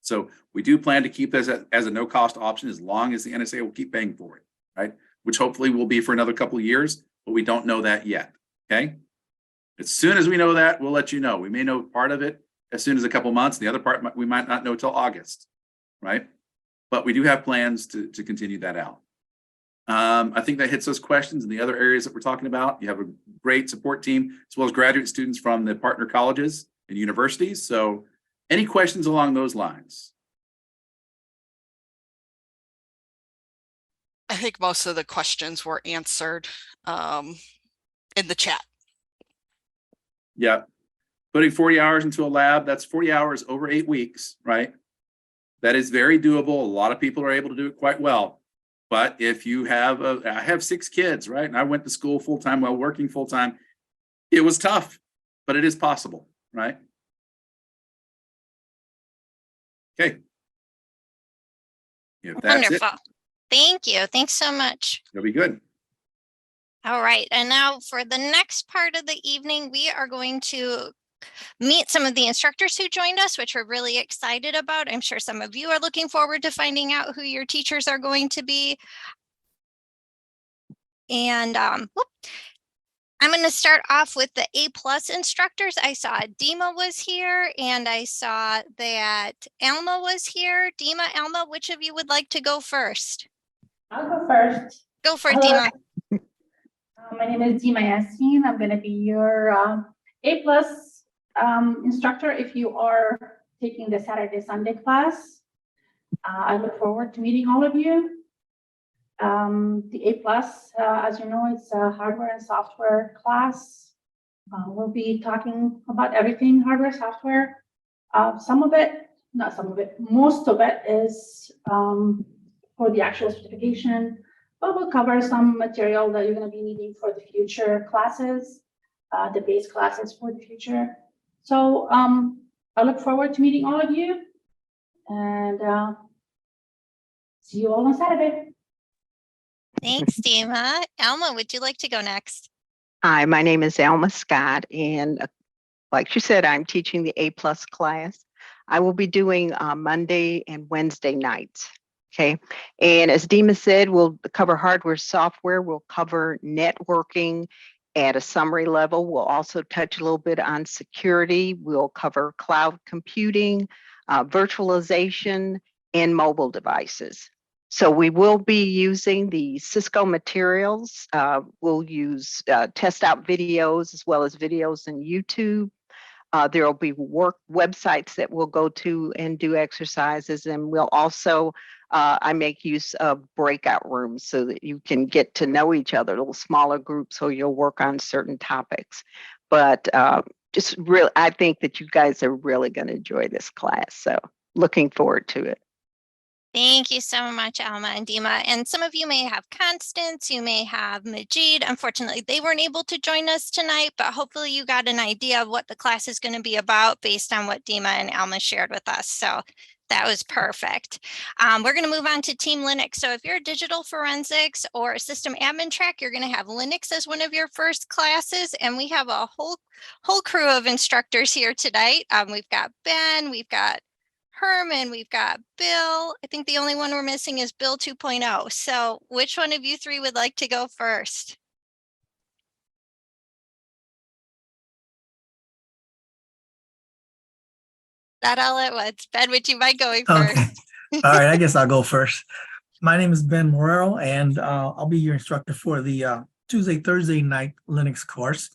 So we do plan to keep this as a no cost option as long as the NSA will keep paying for it, right? Which hopefully will be for another couple of years, but we don't know that yet, okay? As soon as we know that, we'll let you know. We may know part of it as soon as a couple months. The other part we might not know till August, right? But we do have plans to continue that out. I think that hits those questions in the other areas that we're talking about. You have a great support team, as well as graduate students from the partner colleges and universities. So any questions along those lines? I think most of the questions were answered in the chat. Yeah. Putting 40 hours into a lab, that's 40 hours over 8 weeks, right? That is very doable. A lot of people are able to do it quite well. But if you have I have 6 kids, right? And I went to school full time while working full time. It was tough, but it is possible, right? Okay. If that's Wonderful. it, Thank you. Thanks so much. it'll be good. All right. And now for the next part of the evening, we are going to meet some of the instructors who joined us, which we're really excited about. I'm sure some of you are looking forward to finding out who your teachers are going to be. And I'm going to start off with the A+ instructors. I saw Dima was here, and I saw that Alma was here. Dima, Alma, which of you would like to go first? I'll go first. Go for it, Hello. Dima. My name is Dima Yassin. I'm going to be your A+ instructor if you are taking the Saturday, Sunday class. I look forward to meeting all of you. The A+, as you know, it's a hardware and software class. We'll be talking about everything hardware, software. Most of it is for the actual certification, but we'll cover some material that you're going to be needing for the future classes, the base classes for the future. So I look forward to meeting all of you, and see you all on Saturday. Thanks, Dima. Alma, would you like to go next? Hi, my name is Alma Scott, and like she said, I'm teaching the A+ class. I will be doing Monday and Wednesday nights. Okay, and as Dima said, we'll cover hardware, software. We'll cover networking at a summary level. We'll also touch a little bit on security. We'll cover cloud computing, virtualization, and mobile devices. So we will be using the Cisco materials. We'll use test out videos as well as videos in YouTube. There will be work websites that we'll go to and do exercises. And we'll also, I make use of breakout rooms so that you can get to know each other, little smaller groups, so you'll work on certain topics. But just really, I think that you guys are really going to enjoy this class. So looking forward to it. Thank you so much, Alma and Dima. And some of you may have Constance, you may have Majid. Unfortunately, they weren't able to join us tonight, but hopefully you got an idea of what the class is going to be about based on what Dima and Alma shared with us. So That was perfect. We're going to move on to Team Linux. So if you're a digital forensics or a system admin track, you're going to have Linux as one of your first classes. And we have a whole crew of instructors here tonight. We've got Ben, we've got Herman, we've got Bill. I think the only one we're missing is Bill 2.0. So which one of you three would like to go first? Not all at once. Ben, would you mind going Okay. first? All right. I guess I'll go first. My name is Ben Morero, and I'll be your instructor for the Tuesday, Thursday night Linux course.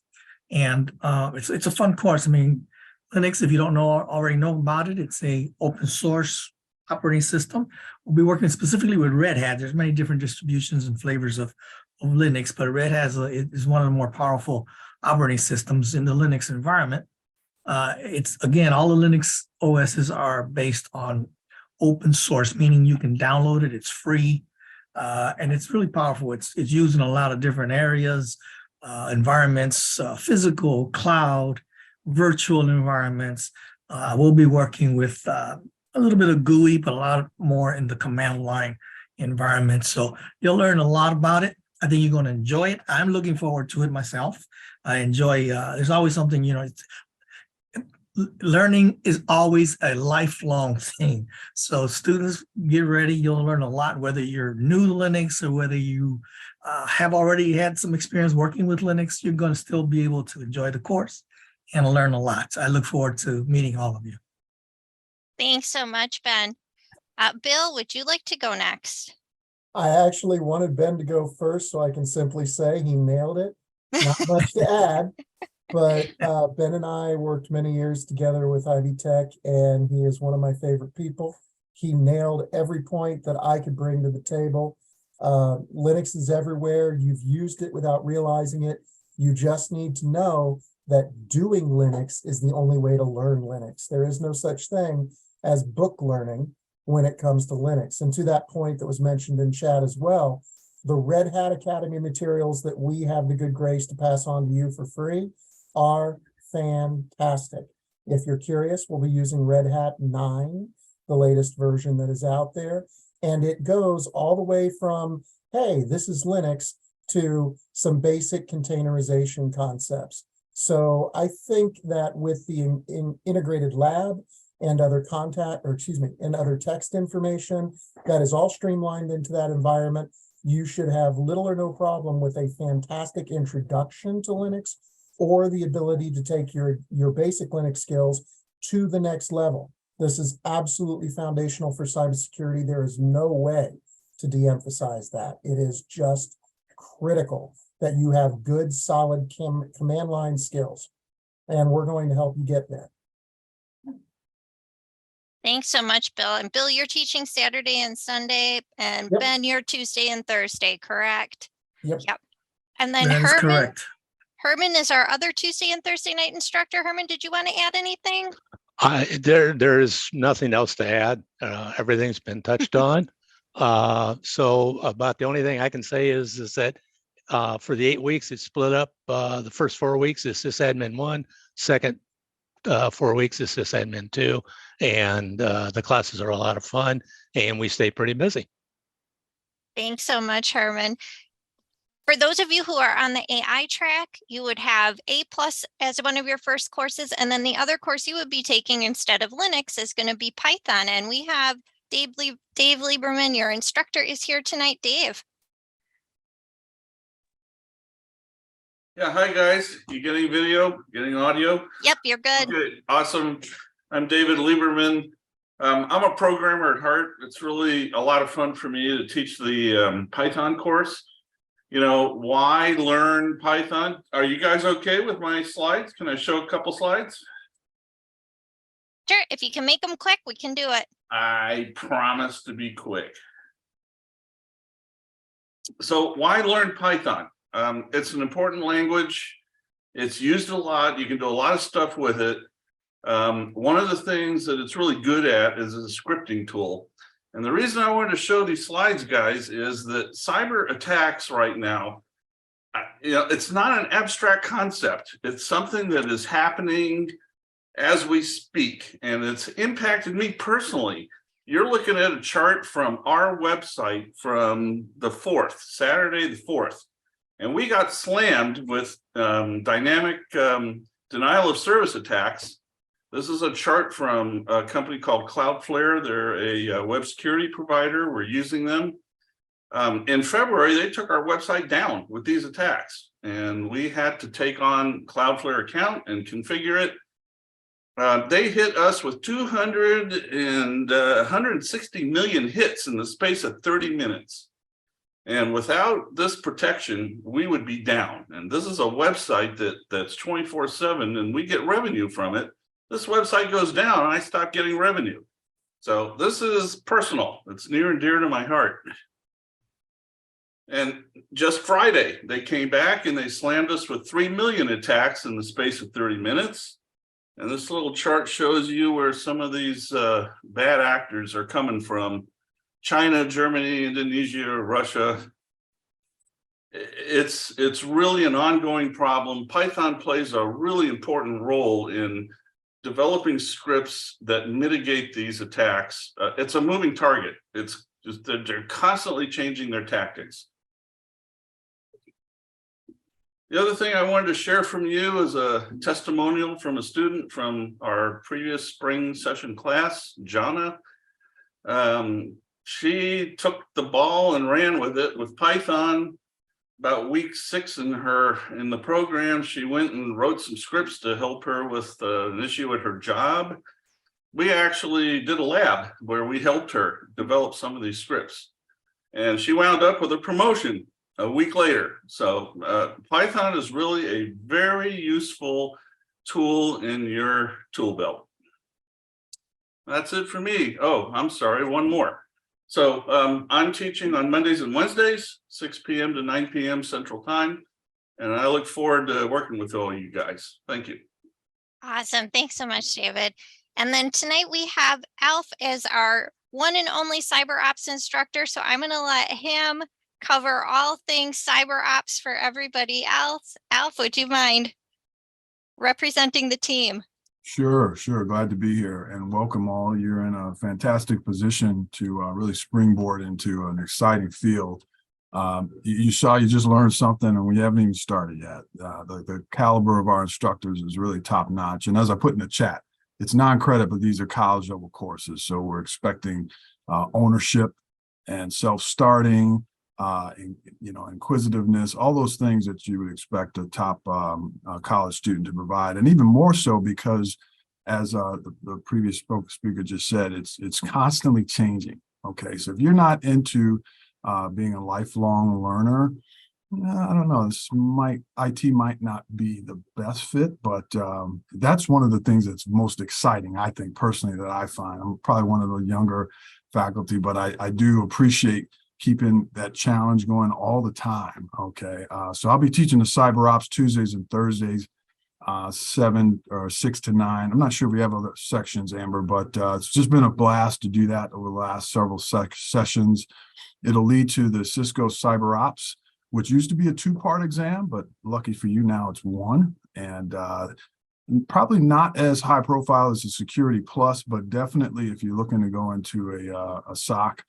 And it's a fun course. I mean, Linux, if you don't already know about it, it's a open source operating system. We'll be working specifically with Red Hat. There's many different distributions and flavors of Linux, but Red Hat is one of the more powerful operating systems in the Linux environment. It's again, all the Linux OSs are based on open source, meaning you can download it, it's free, and it's really powerful. It's used in a lot of different areas, environments, physical, cloud, virtual environments. We'll be working with a little bit of GUI, but a lot more in the command line environment. So you'll learn a lot about it. I think you're going to enjoy it. I'm looking forward to it myself. I enjoy, there's always something, learning is always a lifelong thing. So students, get ready. You'll learn a lot, whether you're new to Linux or whether you have already had some experience working with Linux, you're going to still be able to enjoy the course and learn a lot. I look forward to meeting all of you. Thanks so much, Ben. Bill, would you like to go next? I actually wanted Ben to go first, so I can simply say he nailed it. Not much to add, but Ben and I worked many years together with Ivy Tech, and he is one of my favorite people. He nailed every point that I could bring to the table. Linux is everywhere. You've used it without realizing it. You just need to know that doing Linux is the only way to learn Linux. There is no such thing as book learning when it comes to Linux. And to that point that was mentioned in chat as well, the Red Hat Academy materials that we have the good grace to pass on to you for free are fantastic. If you're curious, we'll be using Red Hat 9, the latest version that is out there. And it goes all the way from, hey, this is Linux, to some basic containerization concepts. So I think that with the integrated lab and other and other text information that is all streamlined into that environment, you should have little or no problem with a fantastic introduction to Linux, or the ability to take your basic Linux skills to the next level. This is absolutely foundational for cybersecurity. There is no way to de-emphasize that. It is just critical that you have good, solid command line skills, and we're going to help you get there. Thanks so much, Bill. And Bill, you're teaching Saturday and Sunday, and Yep. Ben, you're Tuesday and Thursday, correct? Yep. And then That is correct. Herman is our other Tuesday and Thursday night instructor. Herman, did you want to add anything? There is nothing else to add. Everything's been touched on. So about the only thing I can say is that for the 8 weeks, it's split up. The first 4 weeks is sysadmin 1, second 4 weeks is sysadmin 2, and the classes are a lot of fun, and we stay pretty busy. Thanks so much, Herman. For those of you who are on the AI track, you would have A+ as one of your first courses, and then the other course you would be taking instead of Linux is going to be Python. And we have Dave Lieberman, your instructor, is here tonight. Dave. Yeah, hi guys. You getting video? Getting audio? Yep, you're good. Okay, awesome. I'm David Lieberman. I'm a programmer at heart. It's really a lot of fun for me to teach the Python course. You know, why learn Python? Are you guys okay with my slides? Can I show a couple slides? Sure, if you can make them quick, we can do it. I promise to be quick. So why learn Python? It's an important language. It's used a lot. You can do a lot of stuff with it. One of the things that it's really good at is a scripting tool. And the reason I wanted to show these slides, guys, is that cyber attacks right now, it's not an abstract concept. It's something that is happening as we speak, and it's impacted me personally. you're looking at a chart from our website from the 4th, Saturday the 4th. And we got slammed with dynamic denial of service attacks. This is a chart from a company called Cloudflare. They're a web security provider. We're using them. In February, they took our website down with these attacks, and we had to take on Cloudflare account and configure it. They hit us with 160 million hits in the space of 30 minutes. And without this protection, we would be down. And this is a website that's 24/7, and we get revenue from it. This website goes down, and I stop getting revenue. So this is personal. It's near and dear to my heart. And just Friday, they came back and they slammed us with 3 million attacks in the space of 30 minutes. And this little chart shows you where some of these bad actors are coming from. China, Germany, Indonesia, Russia. It's really an ongoing problem. Python plays a really important role in developing scripts that mitigate these attacks. It's a moving target. It's just that they're constantly changing their tactics. The other thing I wanted to share from you is a testimonial from a student from our previous spring session class, Jana. She took the ball and ran with it with Python. About week 6 in the program, she went and wrote some scripts to help her with an issue at her job. We actually did a lab where we helped her develop some of these scripts, and she wound up with a promotion a week later. So Python is really a very useful tool in your tool belt. That's it for me. Oh, I'm sorry, one more. So I'm teaching on Mondays and Wednesdays, 6 p.m. to 9 p.m. Central Time. And I look forward to working with all you guys. Thank you. Awesome. Thanks so much, David. And then tonight we have Alf as our one and only cyber ops instructor. So I'm going to let him cover all things cyber ops for everybody else. Alf, would you mind representing the team? Sure. Glad to be here and welcome all. You're in a fantastic position to really springboard into an exciting field. You just learned something and we haven't even started yet. The caliber of our instructors is really top notch. And as I put in the chat, it's non-credit, but these are college level courses. So we're expecting ownership and self-starting, inquisitiveness, all those things that you would expect a top college student to provide. And even more so because, as the previous speaker just said, it's constantly changing. Okay, so if you're not into being a lifelong learner, I don't know, IT might not be the best fit, but that's one of the things that's most exciting, I think, personally, that I find. I'm probably one of the younger faculty, but I do appreciate keeping that challenge going all the time. Okay, so I'll be teaching the cyber ops Tuesdays and Thursdays, 7 or 6 to 9. I'm not sure if we have other sections, Amber, but it's just been a blast to do that over the last several sessions. It'll lead to the Cisco Cyber Ops, which used to be a 2-part exam, but lucky for you now it's 1. And probably not as high profile as the Security Plus, but definitely if you're looking to go into a SOC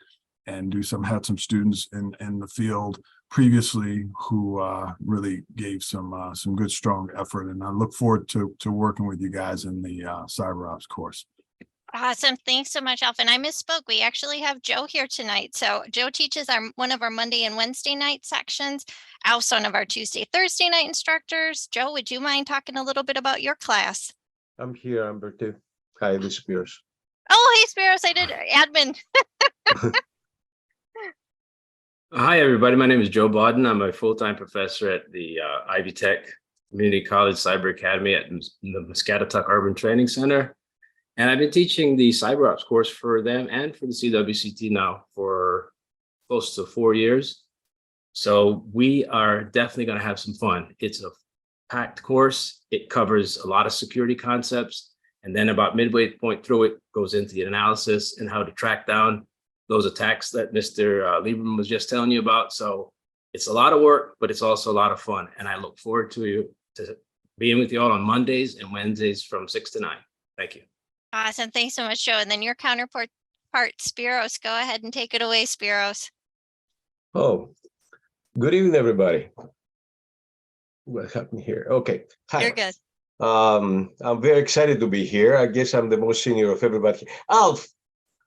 and had some students in the field previously who really gave some good, strong effort. And I look forward to working with you guys in the Cyber Ops course. Awesome. Thanks so much, Alf. And I misspoke. We actually have Joe here tonight. So Joe teaches one of our Monday and Wednesday night sections. Alf's one of our Tuesday, Thursday night instructors. Joe, would you mind talking a little bit about your class? I'm here, Amber, too. Hi, this is Spears. Oh, hey, Spears. I did admin. Hi, everybody. My name is Joe Bodden. I'm a full-time professor at the Ivy Tech Community College Cyber Academy at the Muscatatuck Urban Training Center. And I've been teaching the Cyber Ops course for them and for the CWCT now for close to 4 years. So we are definitely going to have some fun. It's a packed course. It covers a lot of security concepts. And then about midway point through it goes into the analysis and how to track down those attacks that Mr. Lieberman was just telling you about. So it's a lot of work, but it's also a lot of fun. And I look forward to being with you all on Mondays and Wednesdays from 6 to 9. Thank you. Awesome. Thanks so much, Joe. And then your counterpart part. Spiros, go ahead and take it away, Spiros. Oh, good evening, everybody. What happened here? Okay. Hi. You're good. I'm very excited to be here. I guess I'm the most senior of everybody. Alf,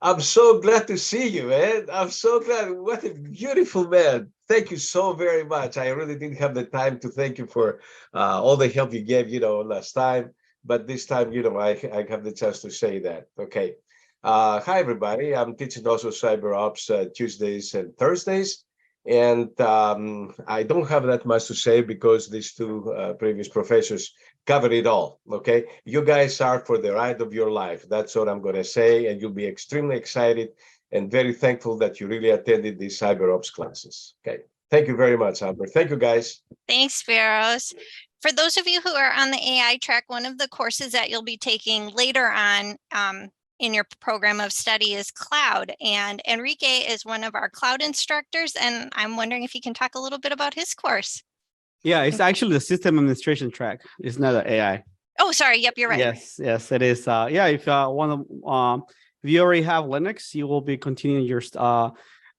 I'm so glad to see you, man. I'm so glad. What a beautiful man. Thank you so very much. I really didn't have the time to thank you for all the help you gave, last time. But this time, I have the chance to say that. Okay. Hi, everybody. I'm teaching also cyber ops Tuesdays and Thursdays. And I don't have that much to say because these two previous professors covered it all. Okay, you guys are for the ride of your life. That's what I'm going to say, and you'll be extremely excited and very thankful that you really attended these cyber ops classes. Okay, thank you very much, Amber. Thank you, guys. Thanks, Spiros. For those of you who are on the AI track, one of the courses that you'll be taking later on in your program of study is cloud, and Enrique is one of our cloud instructors, and I'm wondering if he can talk a little bit about his course. Yeah, it's actually the system administration track. It's not an AI. Oh, sorry. Yep, you're right. Yes, it is. Yeah, if if you already have Linux, you will be continuing your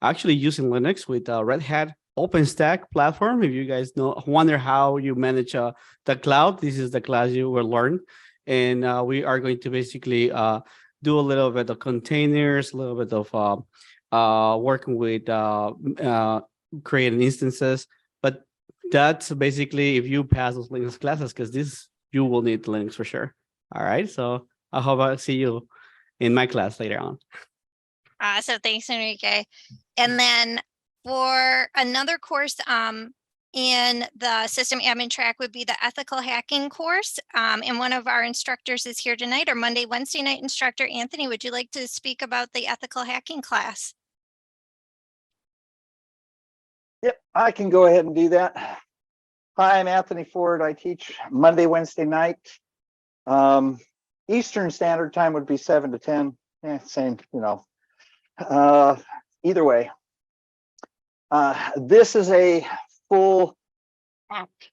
actually using Linux with Red Hat OpenStack platform. If you guys wonder how you manage the cloud, this is the class you will learn, and we are going to basically do a little bit of containers, a little bit of working with creating instances. But that's basically if you pass those Linux classes, because you will need Linux for sure. All right, so I hope I see you in my class later on. Awesome, thanks, Enrique. And then for another course in the system admin track would be the ethical hacking course. And one of our instructors is here tonight, our Monday, Wednesday night instructor. Anthony, would you like to speak about the ethical hacking class? Yep, I can go ahead and do that. Hi, I'm Anthony Ford. I teach Monday, Wednesday night. Eastern Standard Time would be 7 to 10. Same, either way. This is a full packed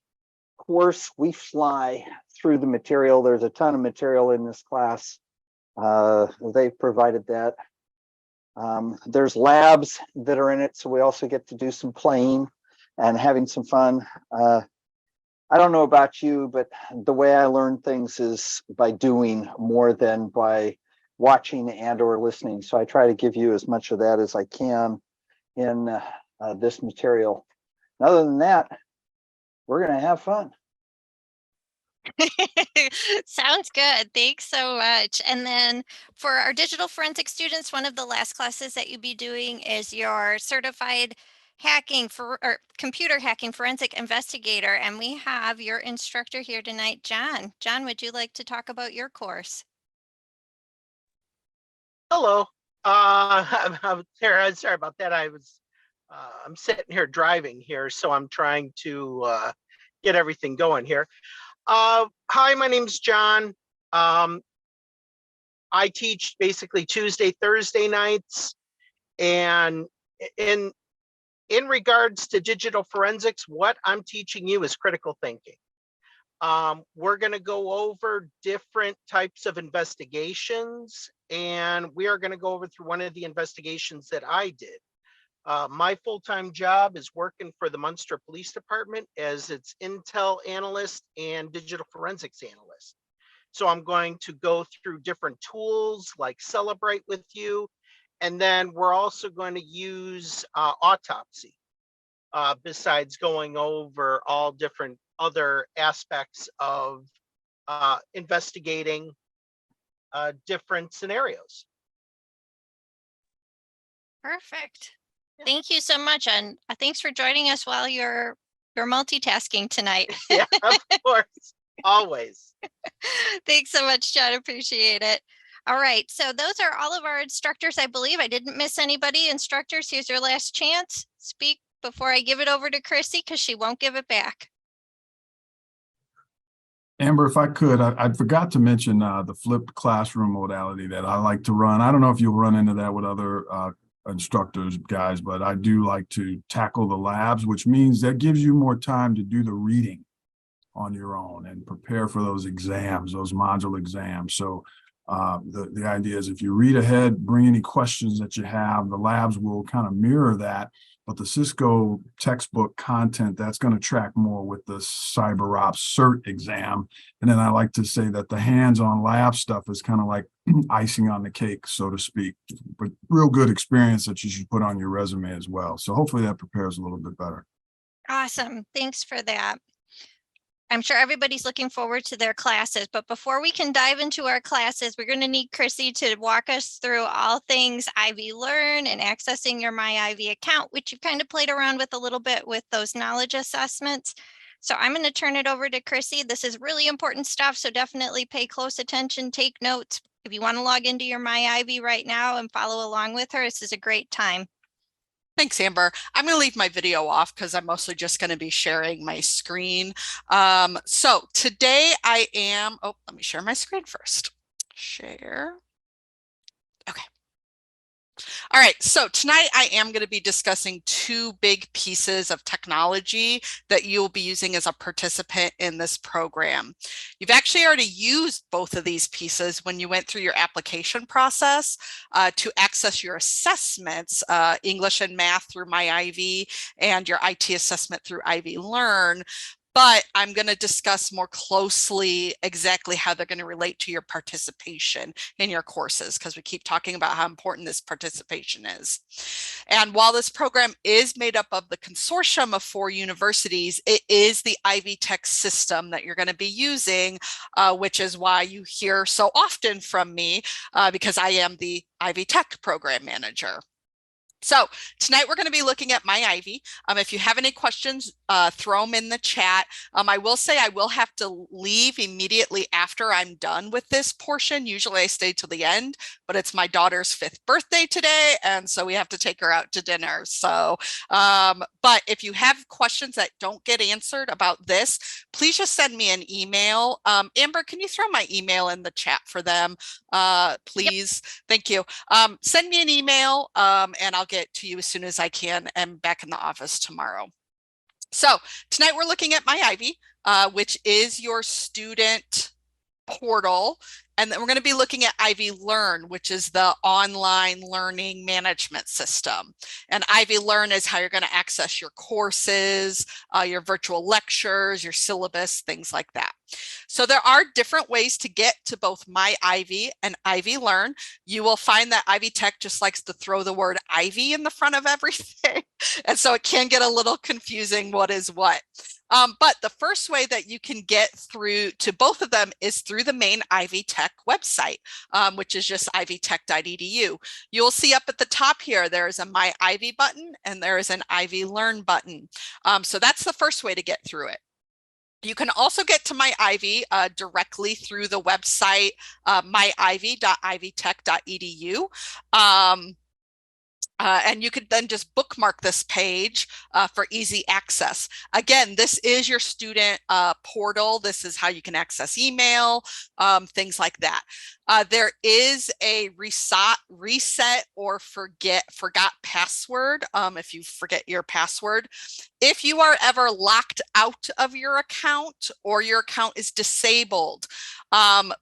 course. We fly through the material. There's a ton of material in this class. They provided that. There's labs that are in it, so we also get to do some playing and having some fun. I don't know about you, but the way I learn things is by doing more than by watching and or listening. So I try to give you as much of that as I can in this material. And other than that, we're going to have fun. Sounds good. Thanks so much. And then for our digital forensic students, one of the last classes that you'll be doing is your certified computer hacking forensic investigator. And we have your instructor here tonight, John. John, would you like to talk about your course? Hello. I'm Sarah. Sorry about that. I'm sitting here driving here, so I'm trying to get everything going here. Hi, my name's John. I teach basically Tuesday, Thursday nights, and in regards to digital forensics, what I'm teaching you is critical thinking. We're going to go over different types of investigations, and we are going to go over through one of the investigations that I did. My full-time job is working for the Munster Police Department as its intel analyst and digital forensics analyst. So I'm going to go through different tools like Celebrate with you. And then we're also going to use autopsy, besides going over all different other aspects of investigating different scenarios. Perfect. Thank you so much, and thanks for joining us while you're multitasking tonight. Yeah, of course, always. Thanks so much, John. Appreciate it. All right, so those are all of our instructors. I believe I didn't miss anybody. Instructors, here's your last chance. Speak before I give it over to Chrissy, because she won't give it back. Amber, if I could, I forgot to mention the flipped classroom modality that I like to run. I don't know if you'll run into that with other instructors, guys, but I do like to tackle the labs, which means that gives you more time to do the reading on your own and prepare for those exams, those module exams. So The idea is if you read ahead, bring any questions that you have, the labs will kind of mirror that. But the Cisco textbook content, that's going to track more with the CyberOps CERT exam. And then I like to say that the hands-on lab stuff is kind of like icing on the cake, so to speak, but real good experience that you should put on your resume as well. So hopefully that prepares a little bit better. Awesome. Thanks for that. I'm sure everybody's looking forward to their classes, but before we can dive into our classes, we're going to need Chrissy to walk us through all things Ivy Learn and accessing your My Ivy account, which you've kind of played around with a little bit with those knowledge assessments. So I'm going to turn it over to Chrissy. This is really important stuff, so definitely pay close attention, take notes. If you want to log into your My Ivy right now and follow along with her, this is a great time. Thanks, Amber. I'm going to leave my video off because I'm mostly just going to be sharing my screen. So today I am, oh, let me share my screen first. Share. Okay. All right, so tonight I am going to be discussing two big pieces of technology that you'll be using as a participant in this program. You've actually already used both of these pieces when you went through your application process to access your assessments, English and math through My Ivy and your IT assessment through Ivy Learn. But I'm going to discuss more closely exactly how they're going to relate to your participation in your courses, because we keep talking about how important this participation is. And while this program is made up of the consortium of 4 universities, it is the Ivy Tech system that you're going to be using, which is why you hear so often from me, because I am the Ivy Tech program manager. So tonight we're going to be looking at My Ivy. If you have any questions, throw them in the chat. I will say I will have to leave immediately after I'm done with this portion. Usually I stay till the end, but it's my daughter's 5th birthday today, and so we have to take her out to dinner. So, but if you have questions that don't get answered about this, please just send me an email. Amber, can you throw my email in the chat for them, please? Yep. Thank you. Send me an email and I'll get to you as soon as I can. I'm back in the office tomorrow. So tonight we're looking at My Ivy, which is your student portal. And then we're going to be looking at Ivy Learn, which is the online learning management system. And Ivy Learn is how you're going to access your courses, your virtual lectures, your syllabus, things like that. So there are different ways to get to both My Ivy and Ivy Learn. You will find that Ivy Tech just likes to throw the word Ivy in the front of everything. And so it can get a little confusing what is what. But the first way that you can get through to both of them is through the main Ivy Tech website, which is just ivytech.edu. You'll see up at the top here, there is a My Ivy button and there is an Ivy Learn button. So that's the first way to get through it. You can also get to My Ivy directly through the website myivy.ivytech.edu. And you could then just bookmark this page for easy access. Again, this is your student portal. This is how you can access email, things like that. There is a reset or forgot password if you forget your password. If you are ever locked out of your account or your account is disabled,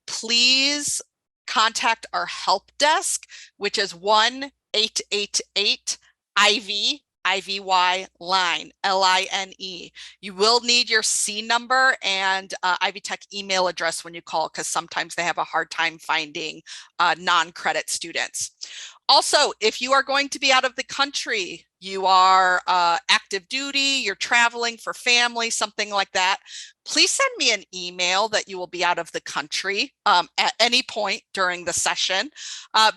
please contact our help desk, which is 1-888-IVY line, LINE. You will need your C number and Ivy Tech email address when you call, because sometimes they have a hard time finding non-credit students. Also, if you are going to be out of the country, you are active duty, you're traveling for family, something like that, please send me an email that you will be out of the country at any point during the session,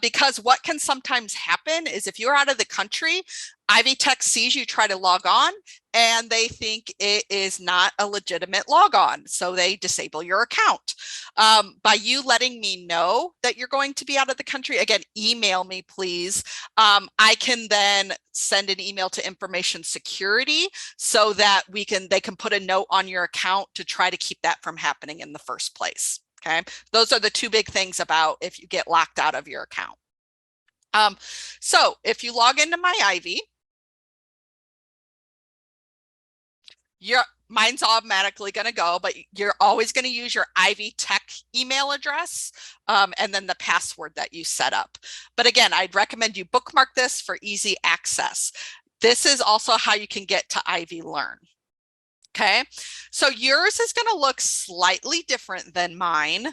because what can sometimes happen is if you're out of the country, Ivy Tech sees you try to log on and they think it is not a legitimate logon, so they disable your account. By you letting me know that you're going to be out of the country, again, email me, please. I can then send an email to information security so that they can put a note on your account to try to keep that from happening in the first place. Okay, those are the two big things about if you get locked out of your account. So if you log into My Ivy, mine's automatically going to go, but you're always going to use your Ivy Tech email address and then the password that you set up. But again, I'd recommend you bookmark this for easy access. This is also how you can get to Ivy Learn. Okay, so yours is going to look slightly different than mine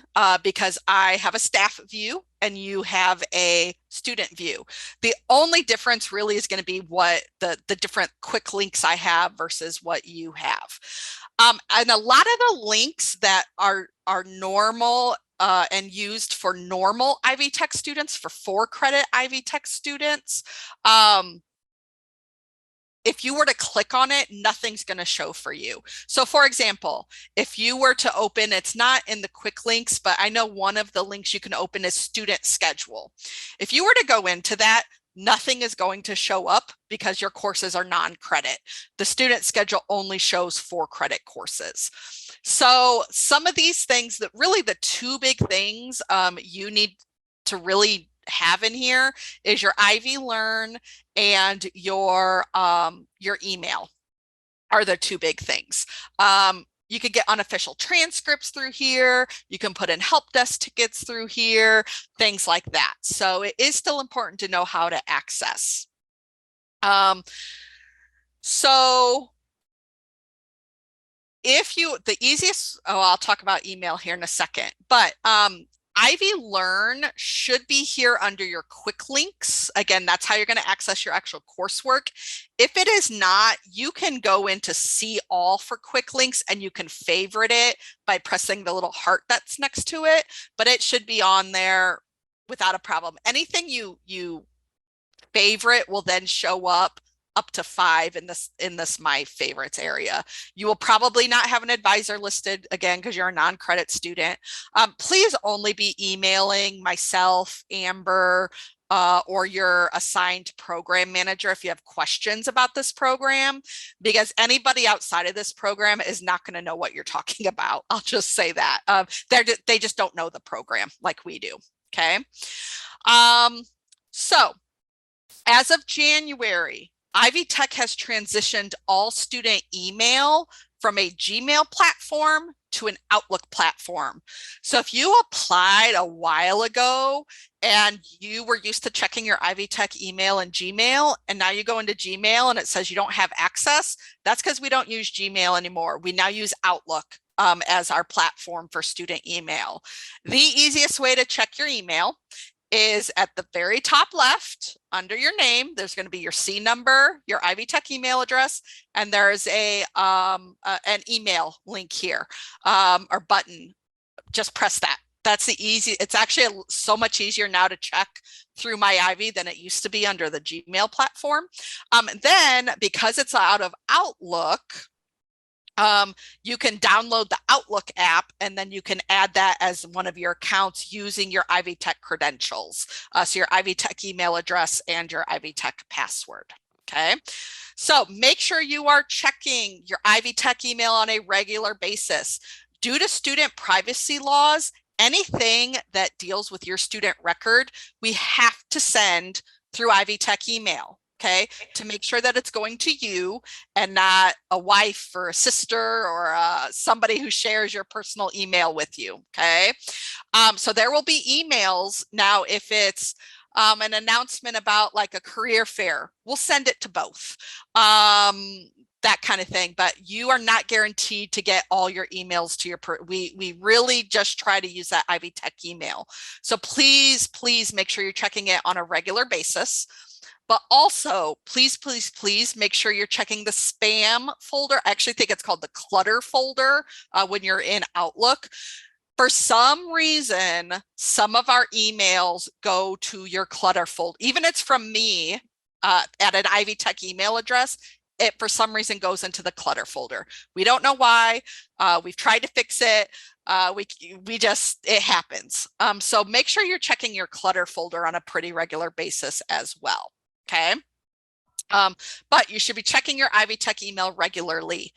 because I have a staff view and you have a student view. The only difference really is going to be what the different quick links I have versus what you have. And a lot of the links that are normal and used for normal Ivy Tech students, for 4-credit Ivy Tech students, if you were to click on it, nothing's going to show for you. So for example, if you were to open, it's not in the quick links, but I know one of the links you can open is student schedule. If you were to go into that, nothing is going to show up because your courses are non-credit. The student schedule only shows 4-credit courses. So some of these things, that really the 2 big things you need to really have in here is your Ivy Learn and your email are the 2 big things. You could get unofficial transcripts through here. You can put in help desk tickets through here, things like that. So it is still important to know how to access. So if you, the easiest, I'll talk about email here in a second, but Ivy Learn should be here under your quick links. Again, that's how you're going to access your actual coursework. If it is not, you can go into see all for quick links and you can favorite it by pressing the little heart that's next to it, but it should be on there without a problem. Anything you favorite will then show up to 5 in this my favorites area. You will probably not have an advisor listed again because you're a non-credit student. Please only be emailing myself, Amber, or your assigned program manager if you have questions about this program, because anybody outside of this program is not going to know what you're talking about. I'll just say that. They just don't know the program like we do. Okay. So as of January, Ivy Tech has transitioned all student email from a Gmail platform to an Outlook platform. So if you applied a while ago and you were used to checking your Ivy Tech email in Gmail, and now you go into Gmail and it says you don't have access, that's because we don't use Gmail anymore. We now use Outlook as our platform for student email. The easiest way to check your email is at the very top left under your name. There's going to be your C number, your Ivy Tech email address, and there's an email link here or button. Just press that. That's the easy. It's actually so much easier now to check through My Ivy than it used to be under the Gmail platform. Then because it's out of Outlook, you can download the Outlook app and then you can add that as one of your accounts using your Ivy Tech credentials. So your Ivy Tech email address and your Ivy Tech password. Okay. So make sure you are checking your Ivy Tech email on a regular basis. Due to student privacy laws, anything that deals with your student record, we have to send through Ivy Tech email. Okay, to make sure that it's going to you and not a wife or a sister or somebody who shares your personal email with you. Okay, so there will be emails now. If it's an announcement about like a career fair, we'll send it to both. That kind of thing, but you are not guaranteed to get all your emails to your we really just try to use that Ivy Tech email. So please make sure you're checking it on a regular basis. But also, please make sure you're checking the spam folder. I actually think it's called the clutter folder when you're in Outlook. For some reason, some of our emails go to your clutter folder. Even if it's from me at an Ivy Tech email address, it for some reason goes into the clutter folder. We don't know why. We've tried to fix it. It happens. So make sure you're checking your clutter folder on a pretty regular basis as well. Okay. But you should be checking your Ivy Tech email regularly.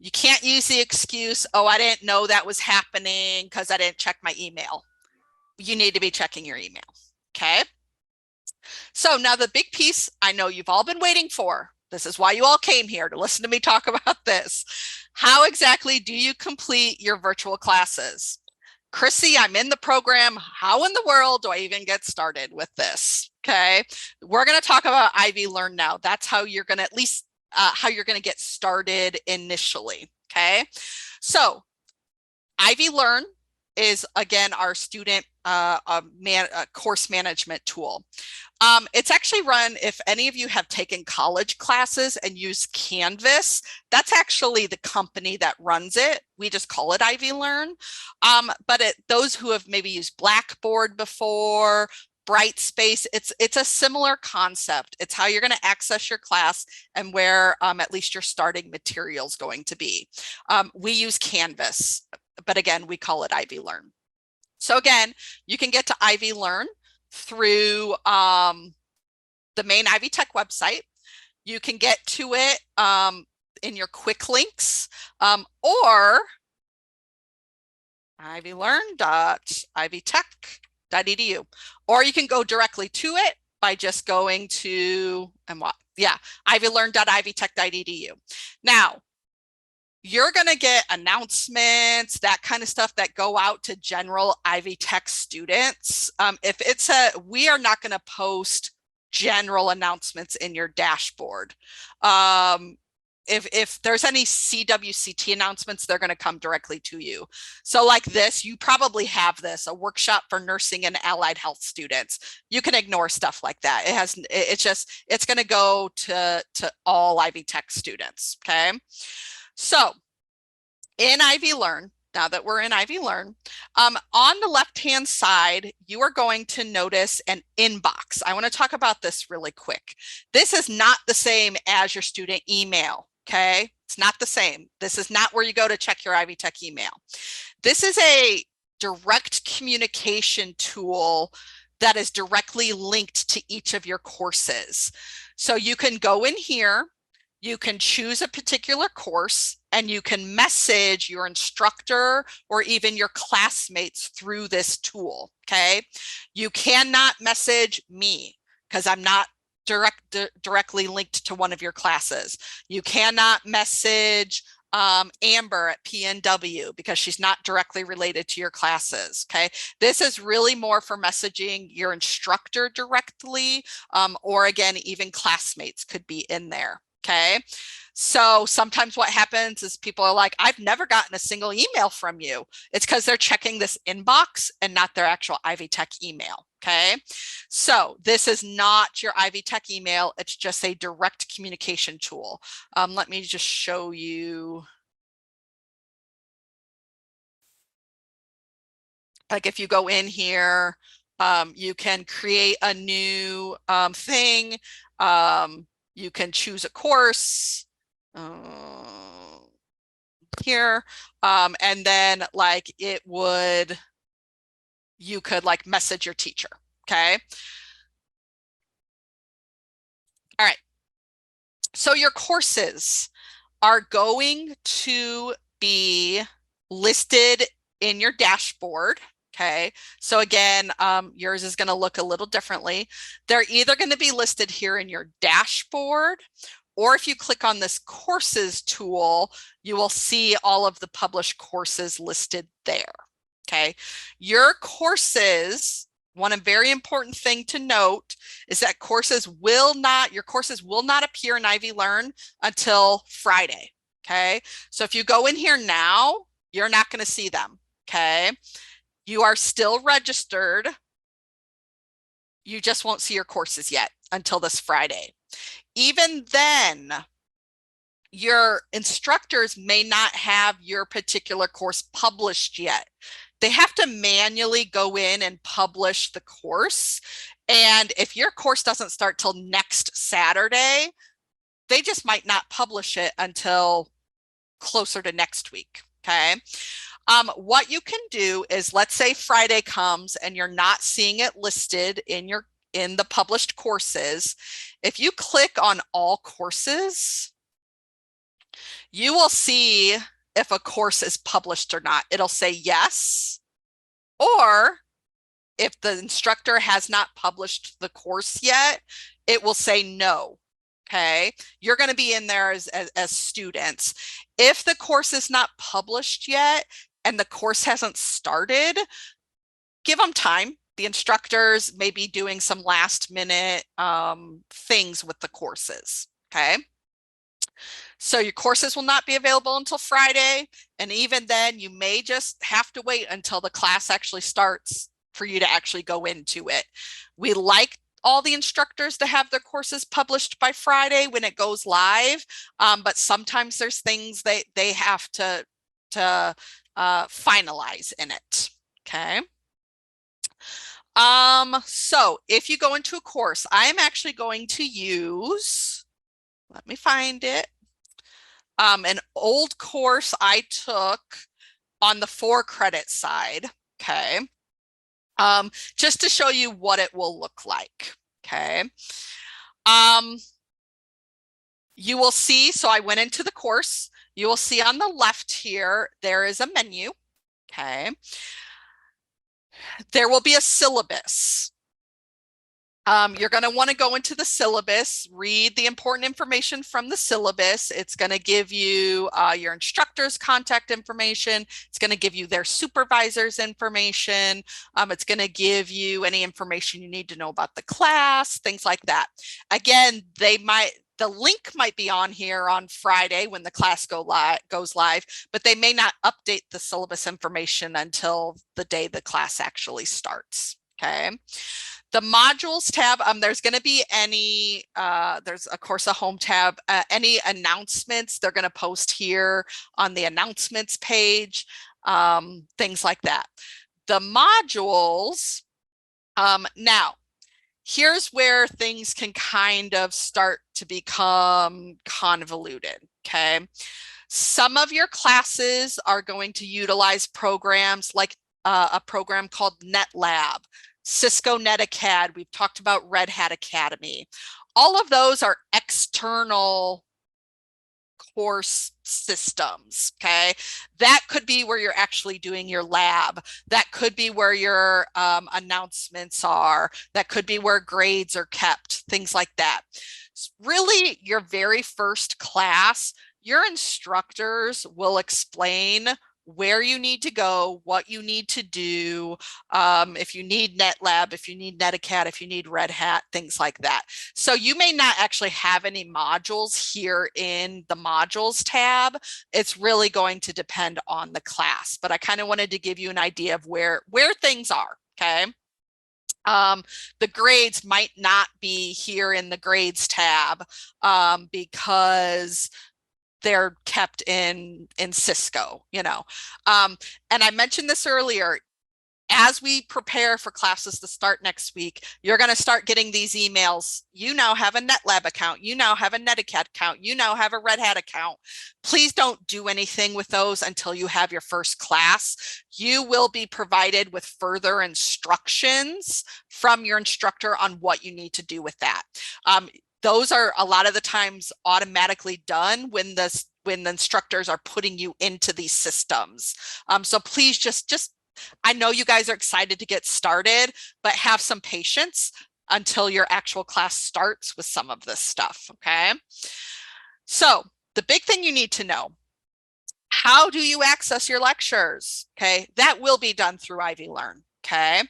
You can't use the excuse, oh, I didn't know that was happening because I didn't check my email. You need to be checking your email. Okay. So now the big piece I know you've all been waiting for, This is why you all came here, to listen to me talk about this. How exactly do you complete your virtual classes? Chrissy, I'm in the program. How in the world do I even get started with this? Okay, we're going to talk about Ivy Learn now. That's how you're going to at least how you're going to get started initially. Okay, so Ivy Learn is again our student course management tool. It's actually run, if any of you have taken college classes and use Canvas, that's actually the company that runs it. We just call it Ivy Learn. But those who have maybe used Blackboard before, Brightspace, it's a similar concept. It's how you're going to access your class and where at least your starting material is going to be. We use Canvas, but again, we call it Ivy Learn. So again, you can get to Ivy Learn through the main Ivy Tech website. You can get to it in your quick links or ivylearn.ivytech.edu, or you can go directly to it by just going to ivylearn.ivytech.edu. Now, you're going to get announcements, that kind of stuff that go out to general Ivy Tech students. We are not going to post general announcements in your dashboard. If there's any CWCT announcements, they're going to come directly to you. So like this, you probably have this, a workshop for nursing and allied health students. You can ignore stuff like that. It's going to go to all Ivy Tech students. Okay. So in Ivy Learn, now that we're in Ivy Learn, on the left-hand side, you are going to notice an inbox. I want to talk about this really quick. This is not the same as your student email, okay? It's not the same. This is not where you go to check your Ivy Tech email. This is a direct communication tool that is directly linked to each of your courses. So you can go in here, you can choose a particular course, and you can message your instructor or even your classmates through this tool, okay? You cannot message me because I'm not directly linked to one of your classes. You cannot message Amber at PNW because she's not directly related to your classes, okay? This is really more for messaging your instructor directly, or again, even classmates could be in there. Okay, so sometimes what happens is people are like, I've never gotten a single email from you. It's because they're checking this inbox and not their actual Ivy Tech email. Okay, so this is not your Ivy Tech email. It's just a direct communication tool. Let me just show you. Like if you go in here, you can create a new thing. You can choose a course here, and then like you could like message your teacher, okay? All right, so your courses are going to be listed in your dashboard. Okay, so again, yours is going to look a little differently. They're either going to be listed here in your dashboard, or if you click on this courses tool, you will see all of the published courses listed there. Okay, your courses, one very important thing to note is that your courses will not appear in Ivy Learn until Friday. Okay, so if you go in here now, you're not going to see them. Okay. You are still registered. You just won't see your courses yet until this Friday. Even then, your instructors may not have your particular course published yet. They have to manually go in and publish the course. And if your course doesn't start till next Saturday, they just might not publish it until closer to next week. Okay. What you can do is, let's say Friday comes and you're not seeing it listed in the published courses. If you click on all courses, you will see if a course is published or not. It'll say yes, or if the instructor has not published the course yet, it will say no. Okay, you're going to be in there as students. If the course is not published yet and the course hasn't started, give them time. The instructors may be doing some last minute things with the courses. Okay. So your courses will not be available until Friday. And even then, you may just have to wait until the class actually starts for you to actually go into it. We like all the instructors to have their courses published by Friday when it goes live. But sometimes there's things they have to finalize in it. Okay. So if you go into a course, I am actually going to use, let me find it. An old course I took on the 4-credit side, okay? Just to show you what it will look like, okay? You will see, so I went into the course. You will see on the left here, there is a menu, okay? There will be a syllabus. You're going to want to go into the syllabus, read the important information from the syllabus. It's going to give you your instructor's contact information. It's going to give you their supervisor's information. It's going to give you any information you need to know about the class, things like that. Again, the link might be on here on Friday when the class goes live, but they may not update the syllabus information until the day the class actually starts. Okay. The modules tab, there's going to be there's of course a home tab, any announcements they're going to post here on the announcements page, things like that. The modules, now, here's where things can kind of start to become convoluted, okay? Some of your classes are going to utilize programs like a program called NetLab, Cisco NetAcad. We've talked about Red Hat Academy. All of those are external course systems, okay? That could be where you're actually doing your lab. That could be where your announcements are. That could be where grades are kept, things like that. Really, your very first class, your instructors will explain where you need to go, what you need to do, if you need NetLab, if you need NetAcad, if you need Red Hat, things like that. So you may not actually have any modules here in the modules tab. It's really going to depend on the class, but I kind of wanted to give you an idea of where things are, okay? The grades might not be here in the grades tab because they're kept in Cisco, you know. And I mentioned this earlier, as we prepare for classes to start next week, you're going to start getting these emails. You now have a NetLab account. You now have a NetAcad account. You now have a Red Hat account. Please don't do anything with those until you have your first class. You will be provided with further instructions from your instructor on what you need to do with that. Those are a lot of the times automatically done when the instructors are putting you into these systems. So please just, I know you guys are excited to get started, but have some patience until your actual class starts with some of this stuff, okay? So the big thing you need to know, how do you access your lectures? Okay, that will be done through Ivy Learn, okay?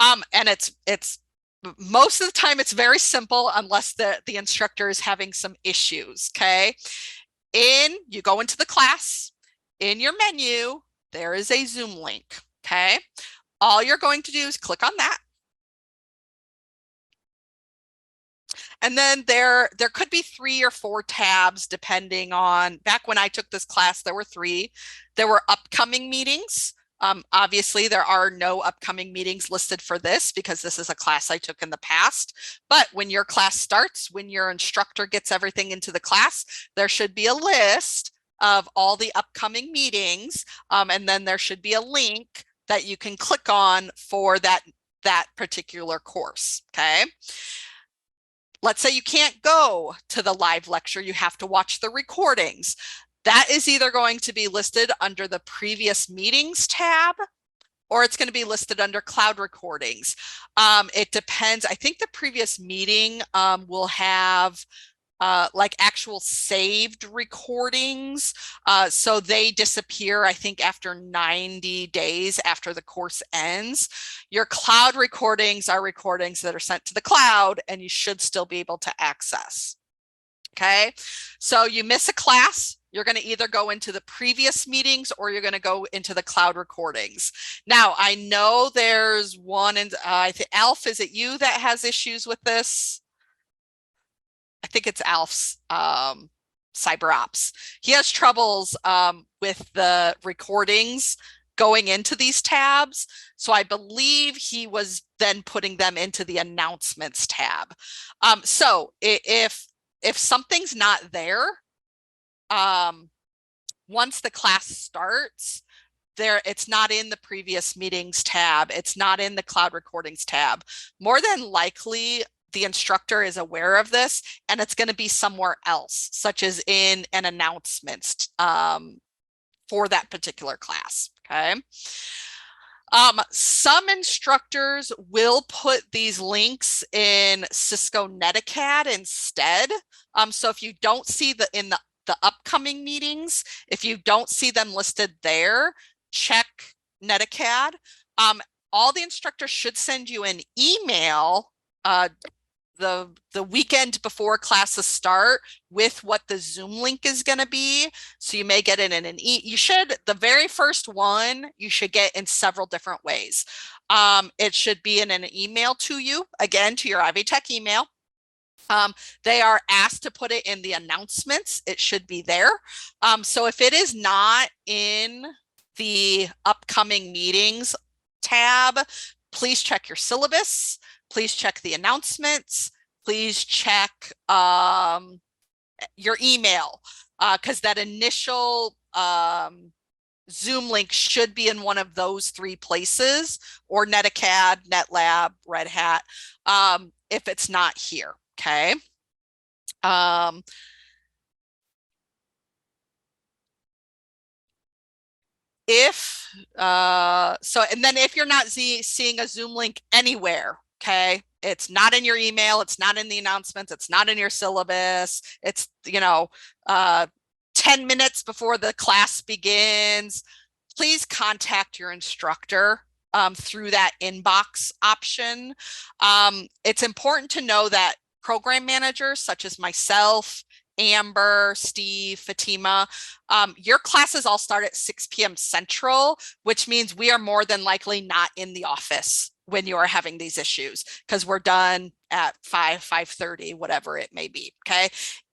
And it's most of the time it's very simple unless the instructor is having some issues, okay? You go into the class, in your menu, there is a Zoom link, okay? All you're going to do is click on that. And then there could be 3 or 4 tabs depending on, back when I took this class, there were 3. There were upcoming meetings. Obviously, there are no upcoming meetings listed for this because this is a class I took in the past. But when your class starts, when your instructor gets everything into the class, there should be a list of all the upcoming meetings. And then there should be a link that you can click on for that particular course, okay? Let's say you can't go to the live lecture, you have to watch the recordings. That is either going to be listed under the previous meetings tab, or it's going to be listed under cloud recordings. It depends. I think the previous meeting will have like actual saved recordings. So they disappear, I think, after 90 days after the course ends. Your cloud recordings are recordings that are sent to the cloud and you should still be able to access. Okay, so you miss a class, you're going to either go into the previous meetings or you're going to go into the cloud recordings. Now, I know there's one, and I think Alf, is it you that has issues with this? I think it's Alf's cyber ops. He has troubles with the recordings going into these tabs. So I believe he was then putting them into the announcements tab. So if something's not there, once the class starts, it's not in the previous meetings tab. It's not in the cloud recordings tab. More than likely, the instructor is aware of this and it's going to be somewhere else, such as in an announcements for that particular class. Okay. Some instructors will put these links in Cisco Netacad instead. So if you don't see in the upcoming meetings, if you don't see them listed there, check Netacad. All the instructors should send you an email the weekend before classes start with what the Zoom link is going to be. So you may get it in you should, the very first one, you should get in several different ways. It should be in an email to you, again, to your Ivy Tech email. They are asked to put it in the announcements. It should be there. So if it is not in the upcoming meetings tab, please check your syllabus. Please check the announcements. Please check your email, because that initial Zoom link should be in one of those three places, or Netacad, NetLab, Red Hat, if it's not here. Okay. And then if you're not seeing a Zoom link anywhere, okay, it's not in your email, it's not in the announcements, it's not in your syllabus, it's 10 minutes before the class begins, please contact your instructor through that inbox option. It's important to know that program managers such as myself, Amber, Steve, Fatima, your classes all start at 6 p.m. Central, which means we are more than likely not in the office when you are having these issues, because we're done at 5:30, whatever it may be. Okay.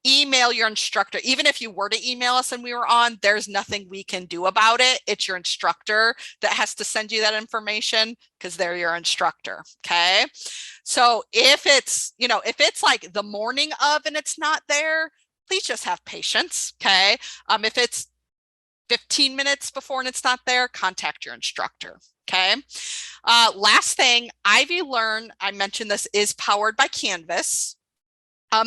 Email your instructor. Even if you were to email us and we were on, there's nothing we can do about it. It's your instructor that has to send you that information because they're your instructor. Okay. So if it's, if it's like the morning of and it's not there, please just have patience. Okay. If it's 15 minutes before and it's not there, contact your instructor. Okay. Last thing, Ivy Learn, I mentioned this, is powered by Canvas.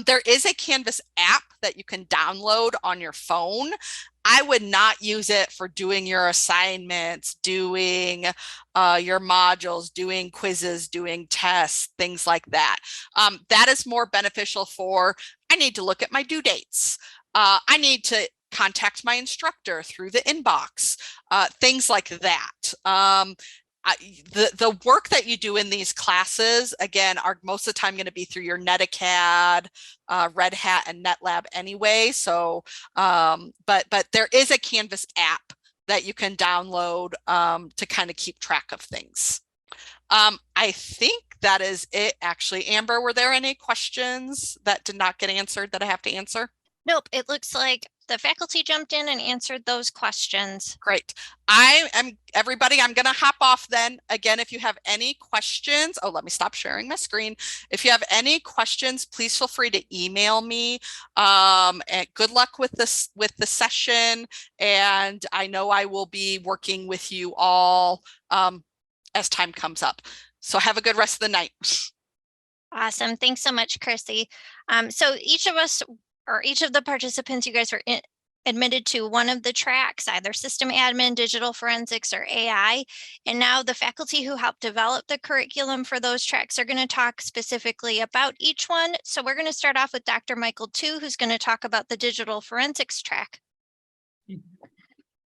There is a Canvas app that you can download on your phone. I would not use it for doing your assignments, doing your modules, doing quizzes, doing tests, things like that. That is more beneficial for, I need to look at my due dates. I need to contact my instructor through the inbox, things like that. The work that you do in these classes, again, are most of the time going to be through your Netacad, Red Hat, and NetLab anyway. So, but there is a Canvas app that you can download to kind of keep track of things. I think that is it, actually. Amber, were there any questions that did not get answered that I have to answer? Nope. It looks like the faculty jumped in and answered those questions. Great. Everybody, I'm going to hop off then. Again, if you have any questions, let me stop sharing my screen. If you have any questions, please feel free to email me. And good luck with this, with the session. And I know I will be working with you all as time comes up. So have a good rest of the night. Awesome. Thanks so much, Chrissy. So each of us, or each of the participants, you guys were admitted to one of the tracks, either system admin, digital forensics, or AI. And now the faculty who helped develop the curriculum for those tracks are going to talk specifically about each one. So we're going to start off with Dr. Michael Tu, who's going to talk about the digital forensics track.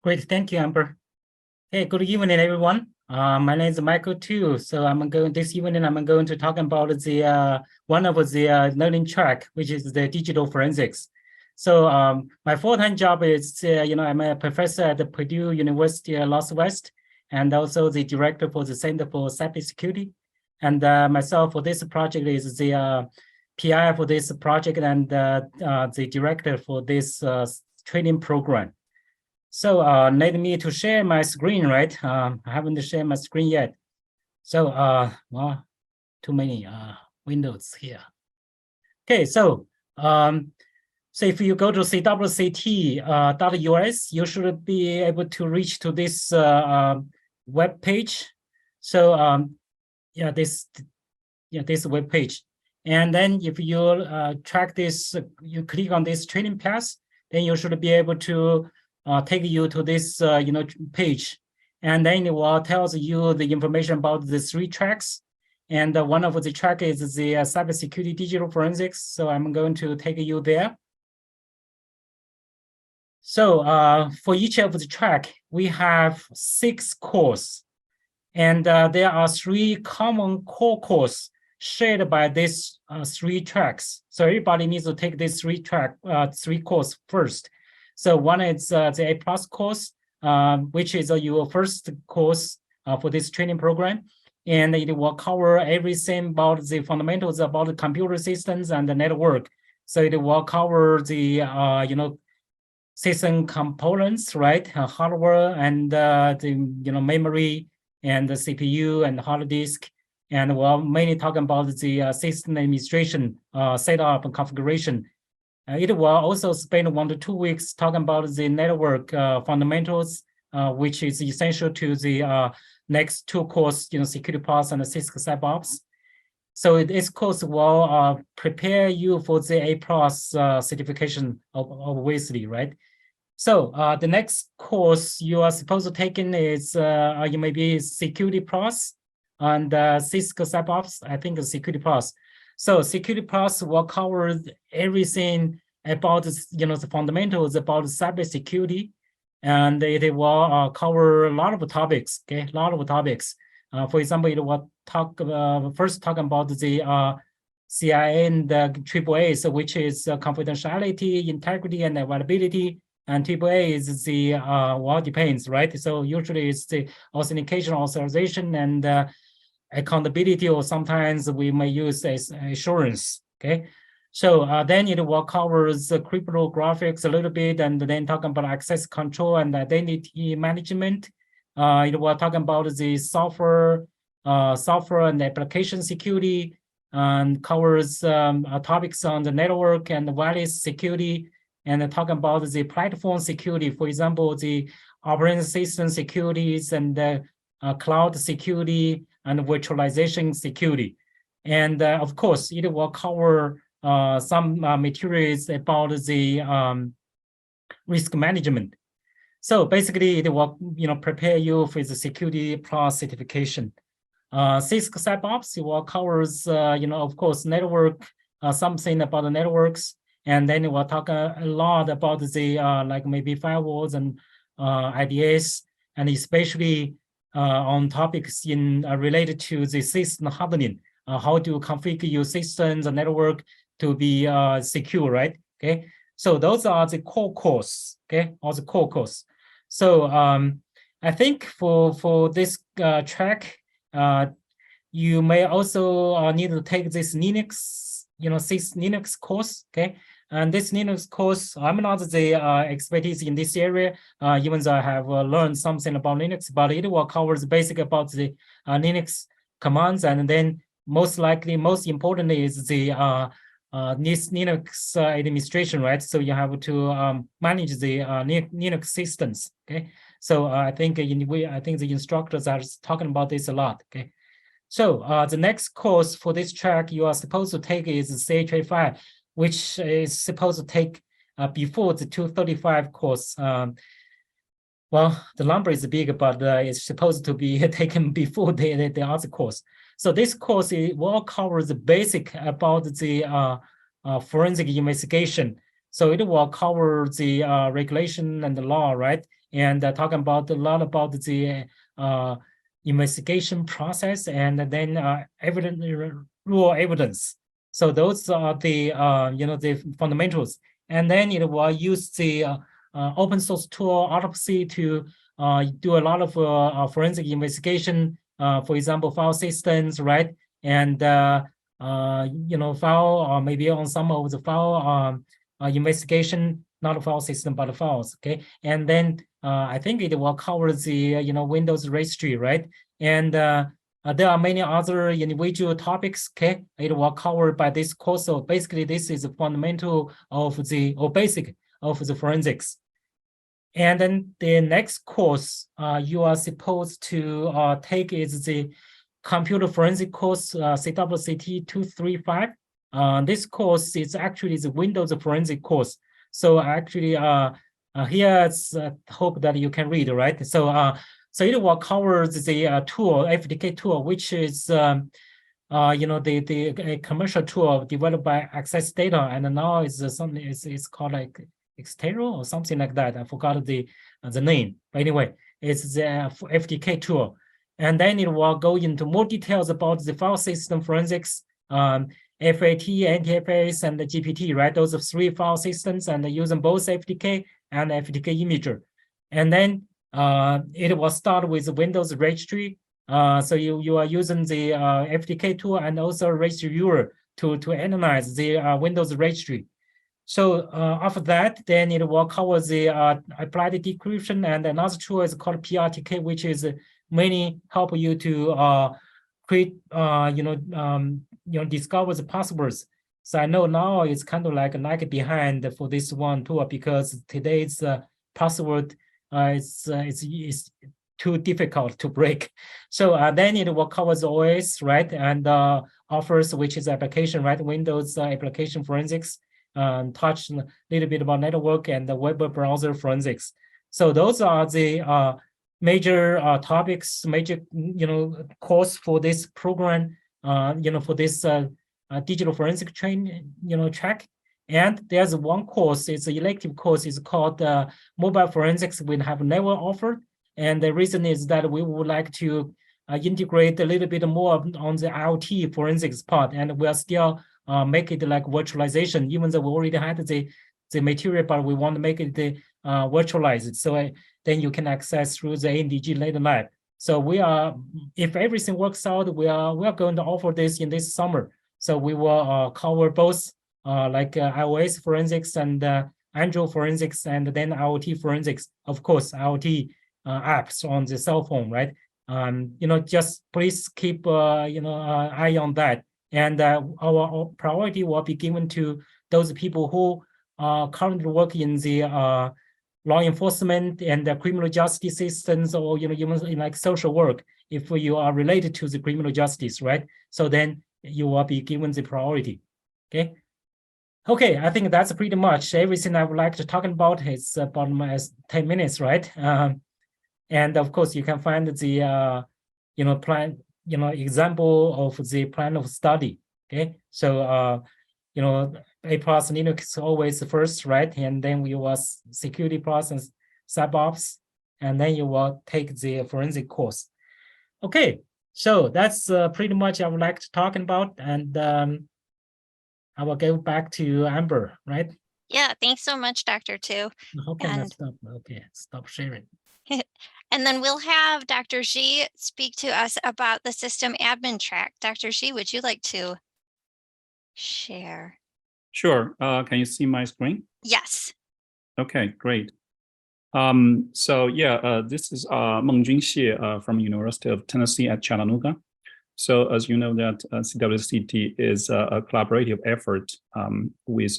Great, thank you, Amber. Hey, good evening, everyone. My name is Michael Tu. So this evening I'm going to talk about the one of the learning track, which is the digital forensics. So my full-time job is, I'm a professor at the Purdue University Northwest, and also the director for the Center for Cybersecurity. And myself for this project is the PI for this project and the director for this training program. So let me to share my screen, right? I haven't shared my screen yet. So well, too many windows here. Okay, so so if you go to CWCT.us, you should be able to reach to this web page. So this web page. And then if you track this, you click on this training path, then you should be able to take you to this page, and then it will tell you the information about the 3 tracks. And one of the track is the cybersecurity digital forensics. So I'm going to take you there. So for each of the track, we have 6 courses, and there are 3 common core courses shared by these 3 tracks. So everybody needs to take these 3 courses first. So one is the A+ course, which is your first course for this training program. And it will cover everything about the fundamentals about the computer systems and the network. So it will cover the, system components, right? Hardware and the, memory and the CPU and hard disk. And we'll mainly talking about the system administration, setup and configuration. It will also spend 1 to 2 weeks talking about the network fundamentals, which is essential to the next 2 courses, Security Plus and the Cisco CyberOps. So this course will prepare you for the A+ certification, obviously, right? So the next course you are supposed to take in is you may be Security Plus and Cisco CyberOps, I think Security Plus. So Security Plus will cover everything about the fundamentals about cybersecurity, and it will cover a lot of topics. Okay, a lot of topics. For example, it will first talk about the CIA and the AAA, so which is confidentiality, integrity, and availability. And AAA is the well, depends, right? So usually it's the authentication, authorization, and accountability, or sometimes we may use as assurance. Okay, so then it will cover the cryptographics a little bit, and then talk about access control and identity management. It will talk about the software and application security, and covers topics on the network and the wireless security, and talk about the platform security, for example, the operating system securities and the cloud security and virtualization security. And of course, it will cover some materials about the risk management. So basically, it will prepare you for the Security Plus certification. Cisco CyberOps, it will covers of course network, something about the networks, and then it will talk a lot about the like maybe firewalls and IDS, and especially on topics related to the system hardening, how to configure your systems and network to be secure, right? Okay, so those are the core courses. Okay, all the core courses. So I think for this track, you may also need to take this Linux, Linux course. Okay, and this Linux course, I'm not the expertise in this area, even though I have learned something about Linux, but it will cover the basic about the Linux commands, and then most importantly is the Linux administration, right? So you have to manage the Linux systems. Okay, so I think the instructors are talking about this a lot. Okay, so the next course for this track you are supposed to take is CHA5, which is supposed to take before the 235 course. Well, the number is big, but it's supposed to be taken before the other course. So this course will cover the basic about the forensic investigation. So it will cover the regulation and the law, right? And talking about a lot about the investigation process and then raw evidence. So those are the the fundamentals. And then it will use the open source tool autopsy to do a lot of forensic investigation. For example, file systems, right? And file maybe on some of the file investigation, not a file system but files. Okay, and then I think it will cover the Windows registry, right? And there are many other individual topics. Okay, it will cover by this course. So basically, this is a fundamental of the basic of the forensics. And then the next course you are supposed to take is the computer forensic course, CWCT 235. This course is actually the Windows forensic course. So actually, here's hope that you can read, right? So so it will cover the tool, FDK tool, which is the commercial tool developed by Access Data, and now it's something it's called like Extero or something like that. I forgot the name. But anyway, it's the FDK tool. And then it will go into more details about the file system forensics, FAT, NTFS, and the GPT, right? Those are 3 file systems, and using both FDK and FDK imager. And then it will start with the Windows registry. So you are using the FDK tool and also registry viewer to analyze the Windows registry. So after that, then it will cover the applied decryption, and another tool is called PRTK, which is mainly help you to create, discover the passwords. So I know now it's kind of like lag behind for this one tool because today's password is too difficult to break. So then it will cover the OS, right, and offers, which is application, right, Windows application forensics. Touch a little bit about network and the web browser forensics. So those are the major topics, major course for this program. For this digital forensic track. And there's one course, it's an elective course, it's called mobile forensics. We have never offered, and the reason is that we would like to integrate a little bit more on the IoT forensics part, and we are still make it like virtualization, even though we already had the material, but we want to make it virtualized. So then you can access through the ANDG later lab. So we are, if everything works out, we are going to offer this in this summer. So we will cover both like iOS forensics and Android forensics, and then IoT forensics. Of course, IoT apps on the cell phone, right? Just please keep eye on that. And our priority will be given to those people who currently work in the law enforcement and the criminal justice systems, or even in like social work, if you are related to the criminal justice, right? So then you will be given the priority. Okay, I think that's pretty much everything I would like to talk about. It's about 10 minutes, right? And of course, you can find the plan, example of the plan of study. Okay, so A+ Linux always first, right? And then we will security plus and CyberOps, and then you will take the forensic course. Okay, so that's pretty much I would like to talk about, and I will go back to Amber, right? Yeah, thanks so much, Dr. Tu. How can I stop? Okay, stop sharing. And then we'll have Dr. Xi speak to us about the system admin track. Dr. Xi, would you like to share? Sure. Can you see my screen? Yes. Okay, great. So yeah, this is Mengjun Xie from University of Tennessee at Chattanooga. So as you know that CWCT is a collaborative effort with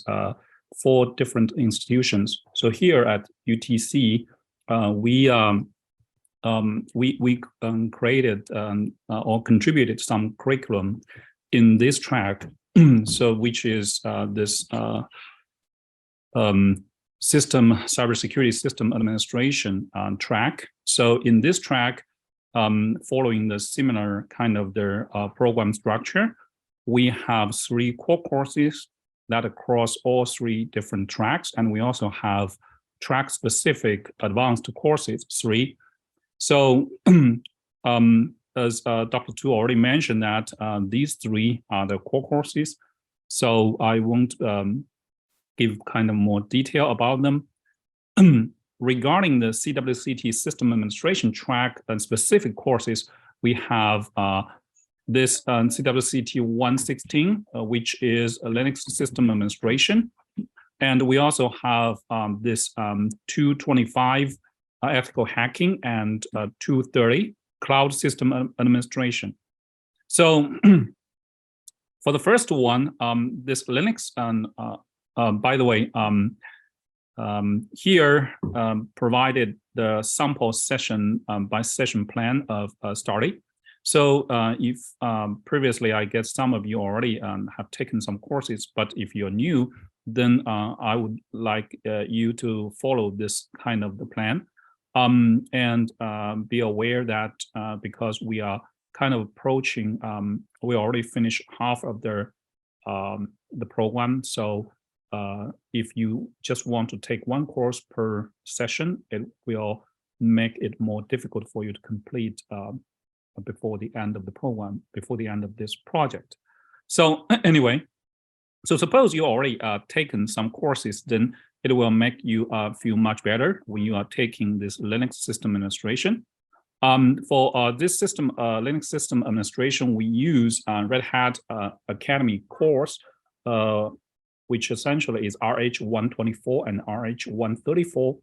4 different institutions. So here at UTC, we created or contributed some curriculum in this track, so which is this cybersecurity system administration track. So in this track, following the similar kind of the program structure, we have 3 core courses that across all 3 different tracks, and we also have track-specific advanced courses, 3. So as Dr. Tu already mentioned that these 3 are the core courses, so I won't give kind of more detail about them. Regarding the CWCT system administration track and specific courses, we have this CWCT 116, which is a Linux system administration. And we also have this 225 ethical hacking and 230 cloud system administration. So for the first one, this Linux, and by the way, here provided the sample session by session plan of study. So if previously, I guess some of you already have taken some courses, but if you're new, then I would like you to follow this kind of the plan and be aware that because we are kind of approaching, we already finished half of the program. So if you just want to take 1 course per session, it will make it more difficult for you to complete before the end of the program, before the end of this project. So anyway, so suppose you already taken some courses, then it will make you feel much better when you are taking this Linux system administration. For this system, Linux system administration, we use Red Hat Academy course, which essentially is RH124 and RH134.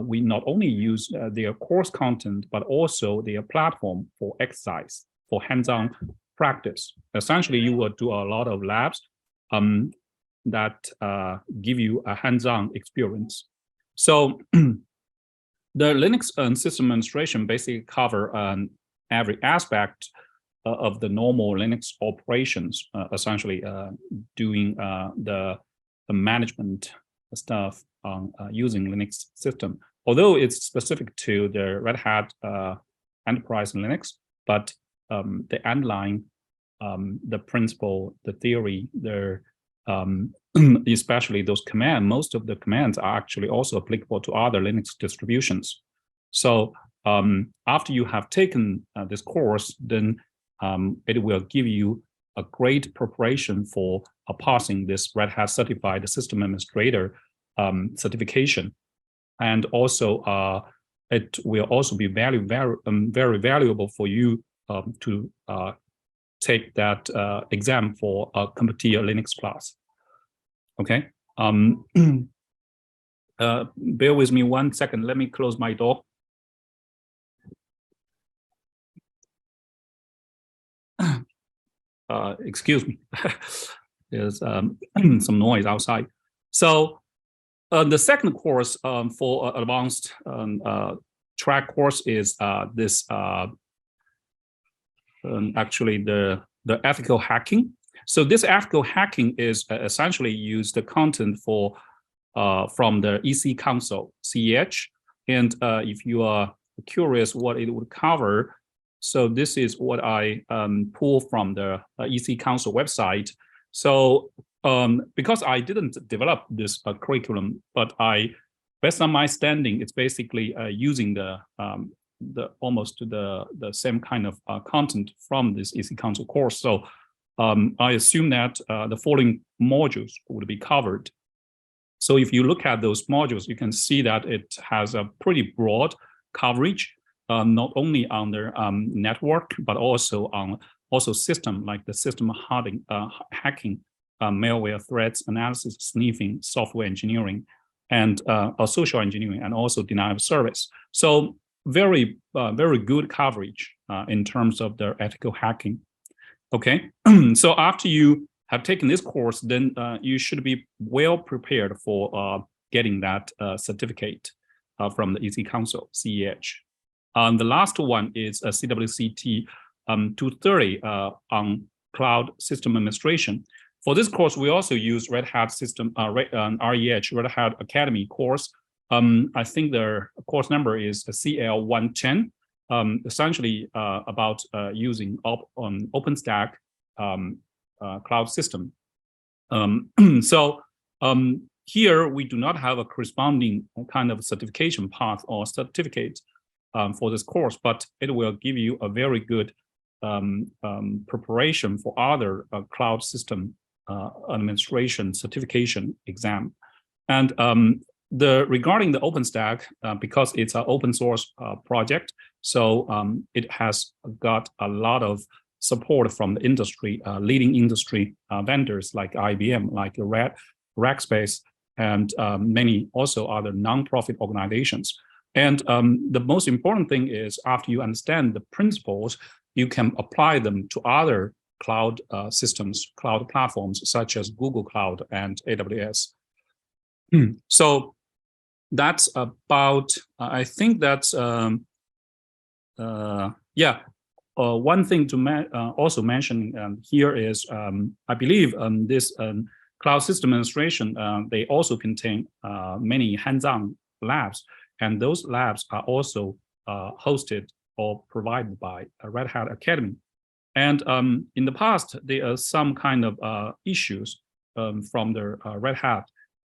We not only use their course content, but also their platform for exercise, for hands-on practice. Essentially, you will do a lot of labs that give you a hands-on experience. So the Linux system administration basically cover every aspect of the normal Linux operations, essentially doing the management stuff on using Linux system. Although it's specific to the Red Hat Enterprise Linux, but the underlying, the principle, the theory, the especially those commands, most of the commands are actually also applicable to other Linux distributions. So after you have taken this course, then it will give you a great preparation for passing this Red Hat Certified System Administrator certification. And also, it will also be very valuable for you to take that exam for a CompTIA Linux class. Okay. Bear with me 1 second. Let me close my door. Excuse me. There's some noise outside. So the second course for advanced track course is this actually the ethical hacking. So this ethical hacking is essentially use the content for from the EC Council, CEH. And if you are curious what it would cover, so this is what I pull from the EC Council website. So because I didn't develop this curriculum, but based on my standing, it's basically using the almost the same kind of content from this EC Council course. So I assume that the following modules would be covered. So if you look at those modules, you can see that it has a pretty broad coverage, not only on the network, but also on system, like the system hacking, malware threats analysis, sniffing, software engineering, and social engineering, and also denial of service. So very good coverage in terms of the ethical hacking. Okay, so after you have taken this course, then you should be well prepared for getting that certificate from the EC Council, CEH. The last one is a CWCT 230 on cloud system administration. For this course, we also use Red Hat system, REH, Red Hat Academy course. I think the course number is CL110, essentially about using OpenStack cloud system. So here we do not have a corresponding kind of certification path or certificate for this course, but it will give you a very good preparation for other cloud system administration certification exam. And regarding the OpenStack, because it's an open source project, so it has got a lot of support from the industry, leading industry vendors like IBM, like Rackspace, and many also other nonprofit organizations. And the most important thing is after you understand the principles, you can apply them to other cloud systems, cloud platforms, such as Google Cloud and AWS. So that's about, I think that's, one thing to also mention here is, I believe this cloud system administration, they also contain many hands-on labs, and those labs are also hosted or provided by Red Hat Academy. And in the past, there are some kind of issues from the Red Hat,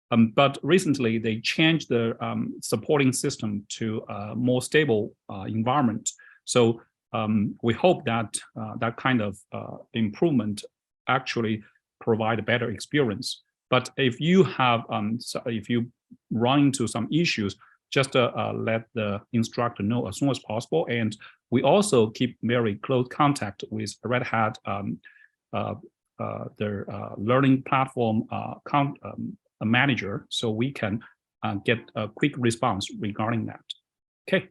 but recently they changed the supporting system to a more stable environment. So we hope that that kind of improvement actually provide a better experience. But if you have, if you run into some issues, just let the instructor know as soon as possible. And we also keep very close contact with Red Hat, their learning platform manager, so we can get a quick response regarding that. Okay,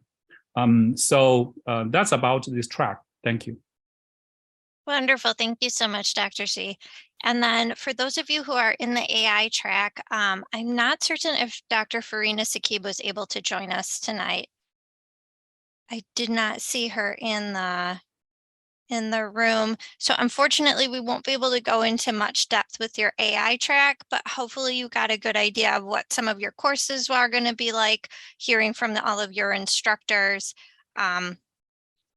so that's about this track. Thank you. Wonderful. Thank you so much, Dr. C. And then for those of you who are in the AI track, I'm not certain if Dr. Farina Sakib was able to join us tonight. I did not see her in the room. So unfortunately, we won't be able to go into much depth with your AI track, but hopefully you got a good idea of what some of your courses are going to be like, hearing from all of your instructors.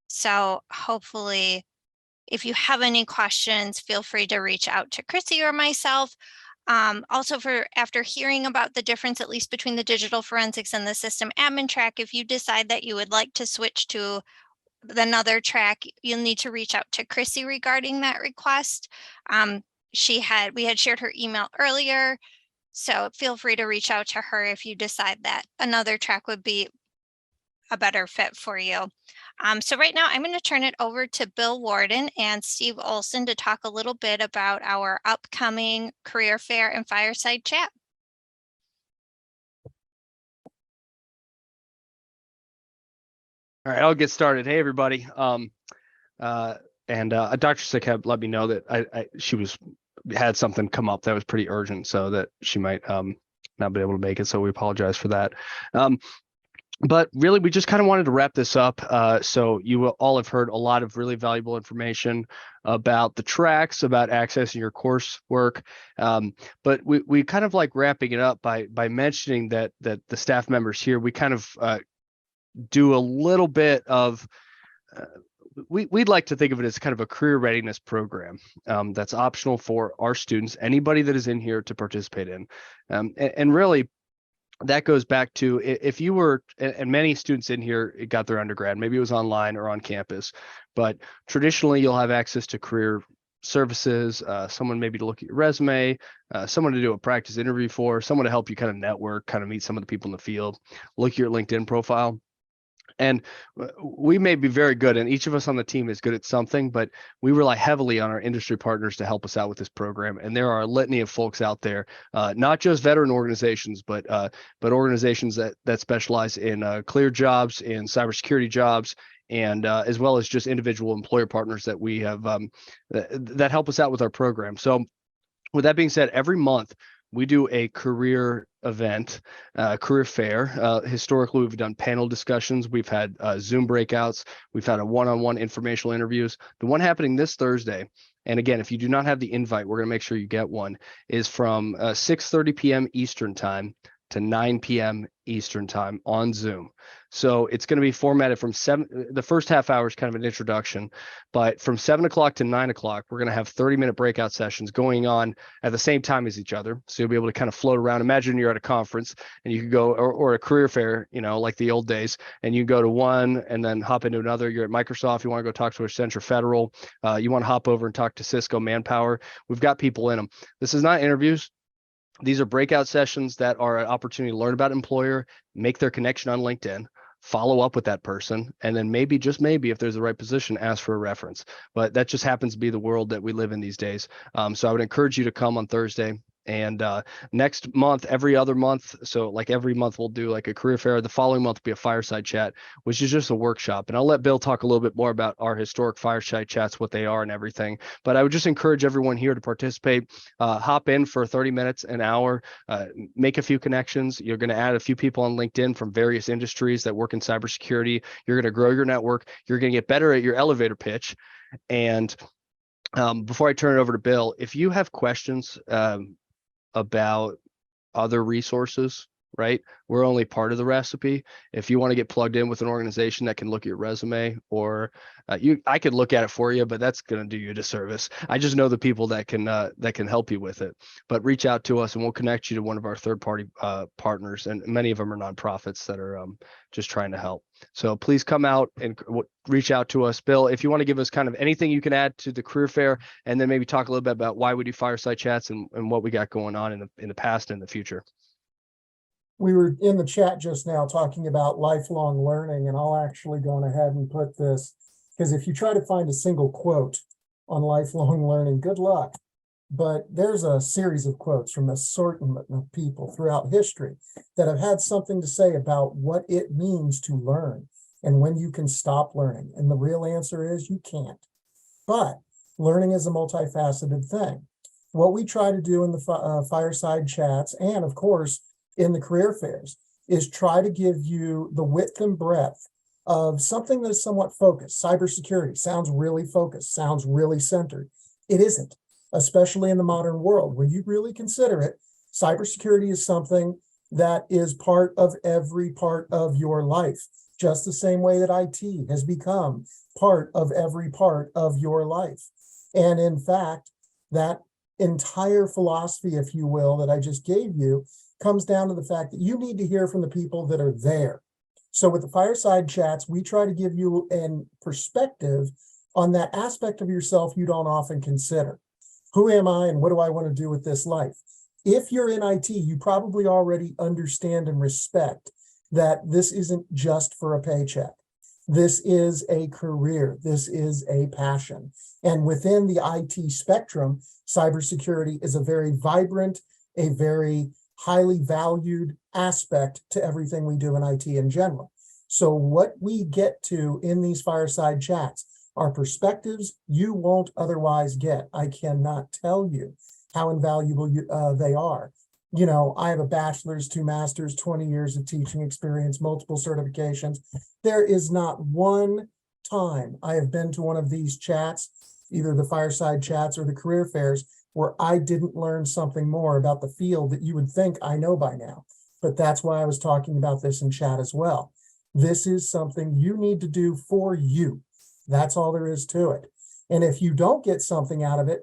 So hopefully, if you have any questions, feel free to reach out to Chrissy or myself. Also, after hearing about the difference, at least between the digital forensics and the system admin track, if you decide that you would like to switch to another track, you'll need to reach out to Chrissy regarding that request. We had shared her email earlier, so feel free to reach out to her if you decide that another track would be a better fit for you. So right now I'm going to turn it over to Bill Warden and Steve Olson to talk a little bit about our upcoming career fair and fireside chat. All right, I'll get started. Hey, everybody. Dr. Sakib let me know that she had something come up that was pretty urgent, so that she might not be able to make it. So we apologize for that. But really, we just kind of wanted to wrap this up. So you all have heard a lot of really valuable information about the tracks, about accessing your coursework. But we kind of like wrapping it up by mentioning that the staff members here, we kind of do a little bit of, we'd like to think of it as kind of a career readiness program that's optional for our students, anybody that is in here to participate in. And really, that goes back to if you were, and many students in here got their undergrad, maybe it was online or on campus, but traditionally you'll have access to career services, someone maybe to look at your resume, someone to do a practice interview for, someone to help you kind of network, kind of meet some of the people in the field, look at your LinkedIn profile. And we may be very good, and each of us on the team is good at something, but we rely heavily on our industry partners to help us out with this program. And there are a litany of folks out there, not just veteran organizations, but organizations that specialize in cleared jobs, in cybersecurity jobs, and as well as just individual employer partners that we have that help us out with our program. So with that being said, every month we do a career event, career fair. Historically, we've done panel discussions. We've had Zoom breakouts. We've had a one-on-one informational interviews. The one happening this Thursday, and again, if you do not have the invite, we're going to make sure you get one, is from 6:30 p.m. Eastern time to 9 p.m. Eastern time on Zoom. So it's going to be formatted from the first half hour is kind of an introduction, but from 7 o'clock to 9 o'clock, we're going to have 30-minute breakout sessions going on at the same time as each other. So you'll be able to kind of float around. Imagine you're at a conference and you could go, or a career fair, like the old days, and you go to one and then hop into another. You're at Microsoft, you want to go talk to Accenture Federal, you want to hop over and talk to Cisco Manpower. We've got people in them. This is not interviews. These are breakout sessions that are an opportunity to learn about employer, make their connection on LinkedIn, follow up with that person, and then maybe, just maybe, if there's the right position, ask for a reference. But that just happens to be the world that we live in these days. So I would encourage you to come on Thursday. And next month, every other month, so like every month we'll do like a career fair. The following month will be a fireside chat, which is just a workshop. And I'll let Bill talk a little bit more about our historic fireside chats, what they are and everything. But I would just encourage everyone here to participate. Hop in for 30 minutes, an hour, make a few connections. You're going to add a few people on LinkedIn from various industries that work in cybersecurity. You're going to grow your network. You're going to get better at your elevator pitch. And before I turn it over to Bill, if you have questions about other resources, right? We're only part of the recipe. If you want to get plugged in with an organization that can look at your resume, or I could look at it for you, but that's going to do you a disservice. I just know the people that can help you with it. But reach out to us and we'll connect you to one of our third-party partners, and many of them are nonprofits that are just trying to help. So please come out and reach out to us. Bill, if you want to give us kind of anything you can add to the career fair, and then maybe talk a little bit about why we do fireside chats and what we got going on in the past and the future. We were in the chat just now talking about lifelong learning, and I'll actually go ahead and put this, because if you try to find a single quote on lifelong learning, good luck. But there's a series of quotes from a assortment of people throughout history that have had something to say about what it means to learn and when you can stop learning. And the real answer is you can't. But learning is a multifaceted thing. What we try to do in the fireside chats, and of course, in the career fairs, is try to give you the width and breadth of something that is somewhat focused. Cybersecurity sounds really focused, sounds really centered. It isn't, especially in the modern world. When you really consider it, cybersecurity is something that is part of every part of your life, just the same way that IT has become part of every part of your life. And in fact, that entire philosophy, if you will, that I just gave you, comes down to the fact that you need to hear from the people that are there. So with the fireside chats, we try to give you a perspective on that aspect of yourself you don't often consider. Who am I and what do I want to do with this life? If you're in IT, you probably already understand and respect that this isn't just for a paycheck. This is a career. This is a passion. And within the IT spectrum, cybersecurity is a very vibrant, a very highly valued aspect to everything we do in IT in general. So what we get to in these fireside chats are perspectives you won't otherwise get. I cannot tell you how invaluable they are. You know, I have a bachelor's, 2 masters, 20 years of teaching experience, multiple certifications. There is not one time I have been to one of these chats, either the fireside chats or the career fairs, where I didn't learn something more about the field that you would think I know by now. But that's why I was talking about this in chat as well. This is something you need to do for you. That's all there is to it. And if you don't get something out of it,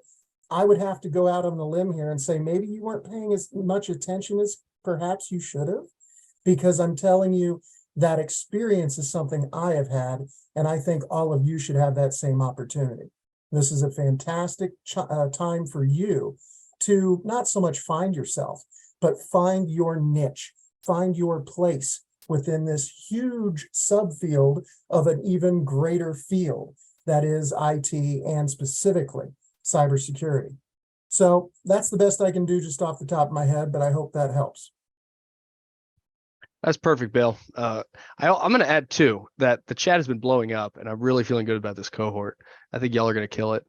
I would have to go out on the limb here and say, maybe you weren't paying as much attention as perhaps you should have, because I'm telling you that experience is something I have had, and I think all of you should have that same opportunity. This is a fantastic time for you to not so much find yourself, but find your niche, find your place within this huge subfield of an even greater field that is IT, and specifically cybersecurity. So that's the best I can do just off the top of my head, but I hope that helps. That's perfect, Bill. I'm going to add too that the chat has been blowing up, and I'm really feeling good about this cohort. I think y'all are going to kill it.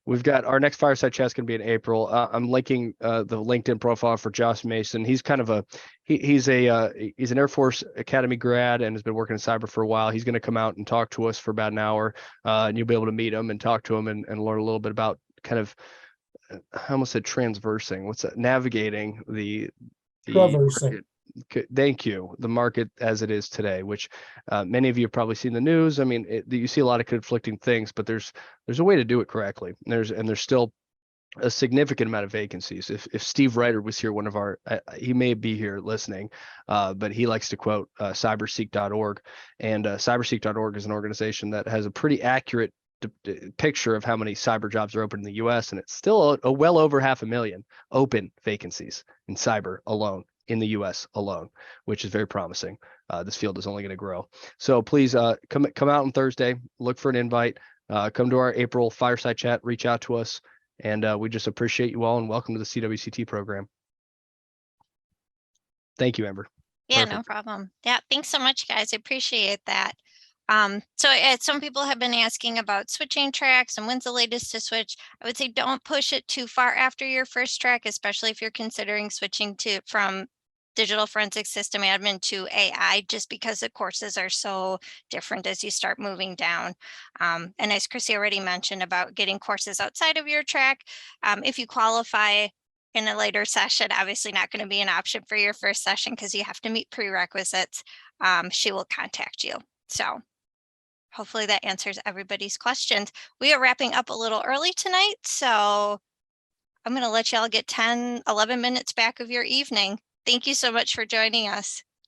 We've got our next fireside chat is going to be in April. I'm linking the LinkedIn profile for Josh Mason. He's kind of he's an Air Force Academy grad and has been working in cyber for a while. He's going to come out and talk to us for about an hour, and you'll be able to meet him and talk to him and learn a little bit about kind of, I almost said transversing. What's that? Navigating the Traversing. market. Thank you. The market as it is today, which many of you have probably seen the news. I mean, you see a lot of conflicting things, but there's a way to do it correctly. There's still a significant amount of vacancies. If Steve Ryder was here, one of our, he may be here listening, but he likes to quote cybersec.org, and cybersec.org is an organization that has a pretty accurate picture of how many cyber jobs are open in the US, and it's still a well over 500,000 open vacancies in cyber alone in the US alone, which is very promising. This field is only going to grow. So please come out on Thursday, look for an invite, come to our April fireside chat, reach out to us, and we just appreciate you all and welcome to the CWCT program. Thank you, Amber. Yeah, Perfect. no problem. Yeah, thanks so much, guys. I appreciate that. So some people have been asking about switching tracks and when's the latest to switch. I would say don't push it too far after your first track, especially if you're considering switching from digital forensic system admin to AI, just because the courses are so different as you start moving down. And as Chrissy already mentioned about getting courses outside of your track, if you qualify in a later session, obviously not going to be an option for your first session because you have to meet prerequisites. She will contact you. So hopefully that answers everybody's questions. We are wrapping up a little early tonight, so I'm going to let y'all get 10, 11 minutes back of your evening. Thank you so much for joining us.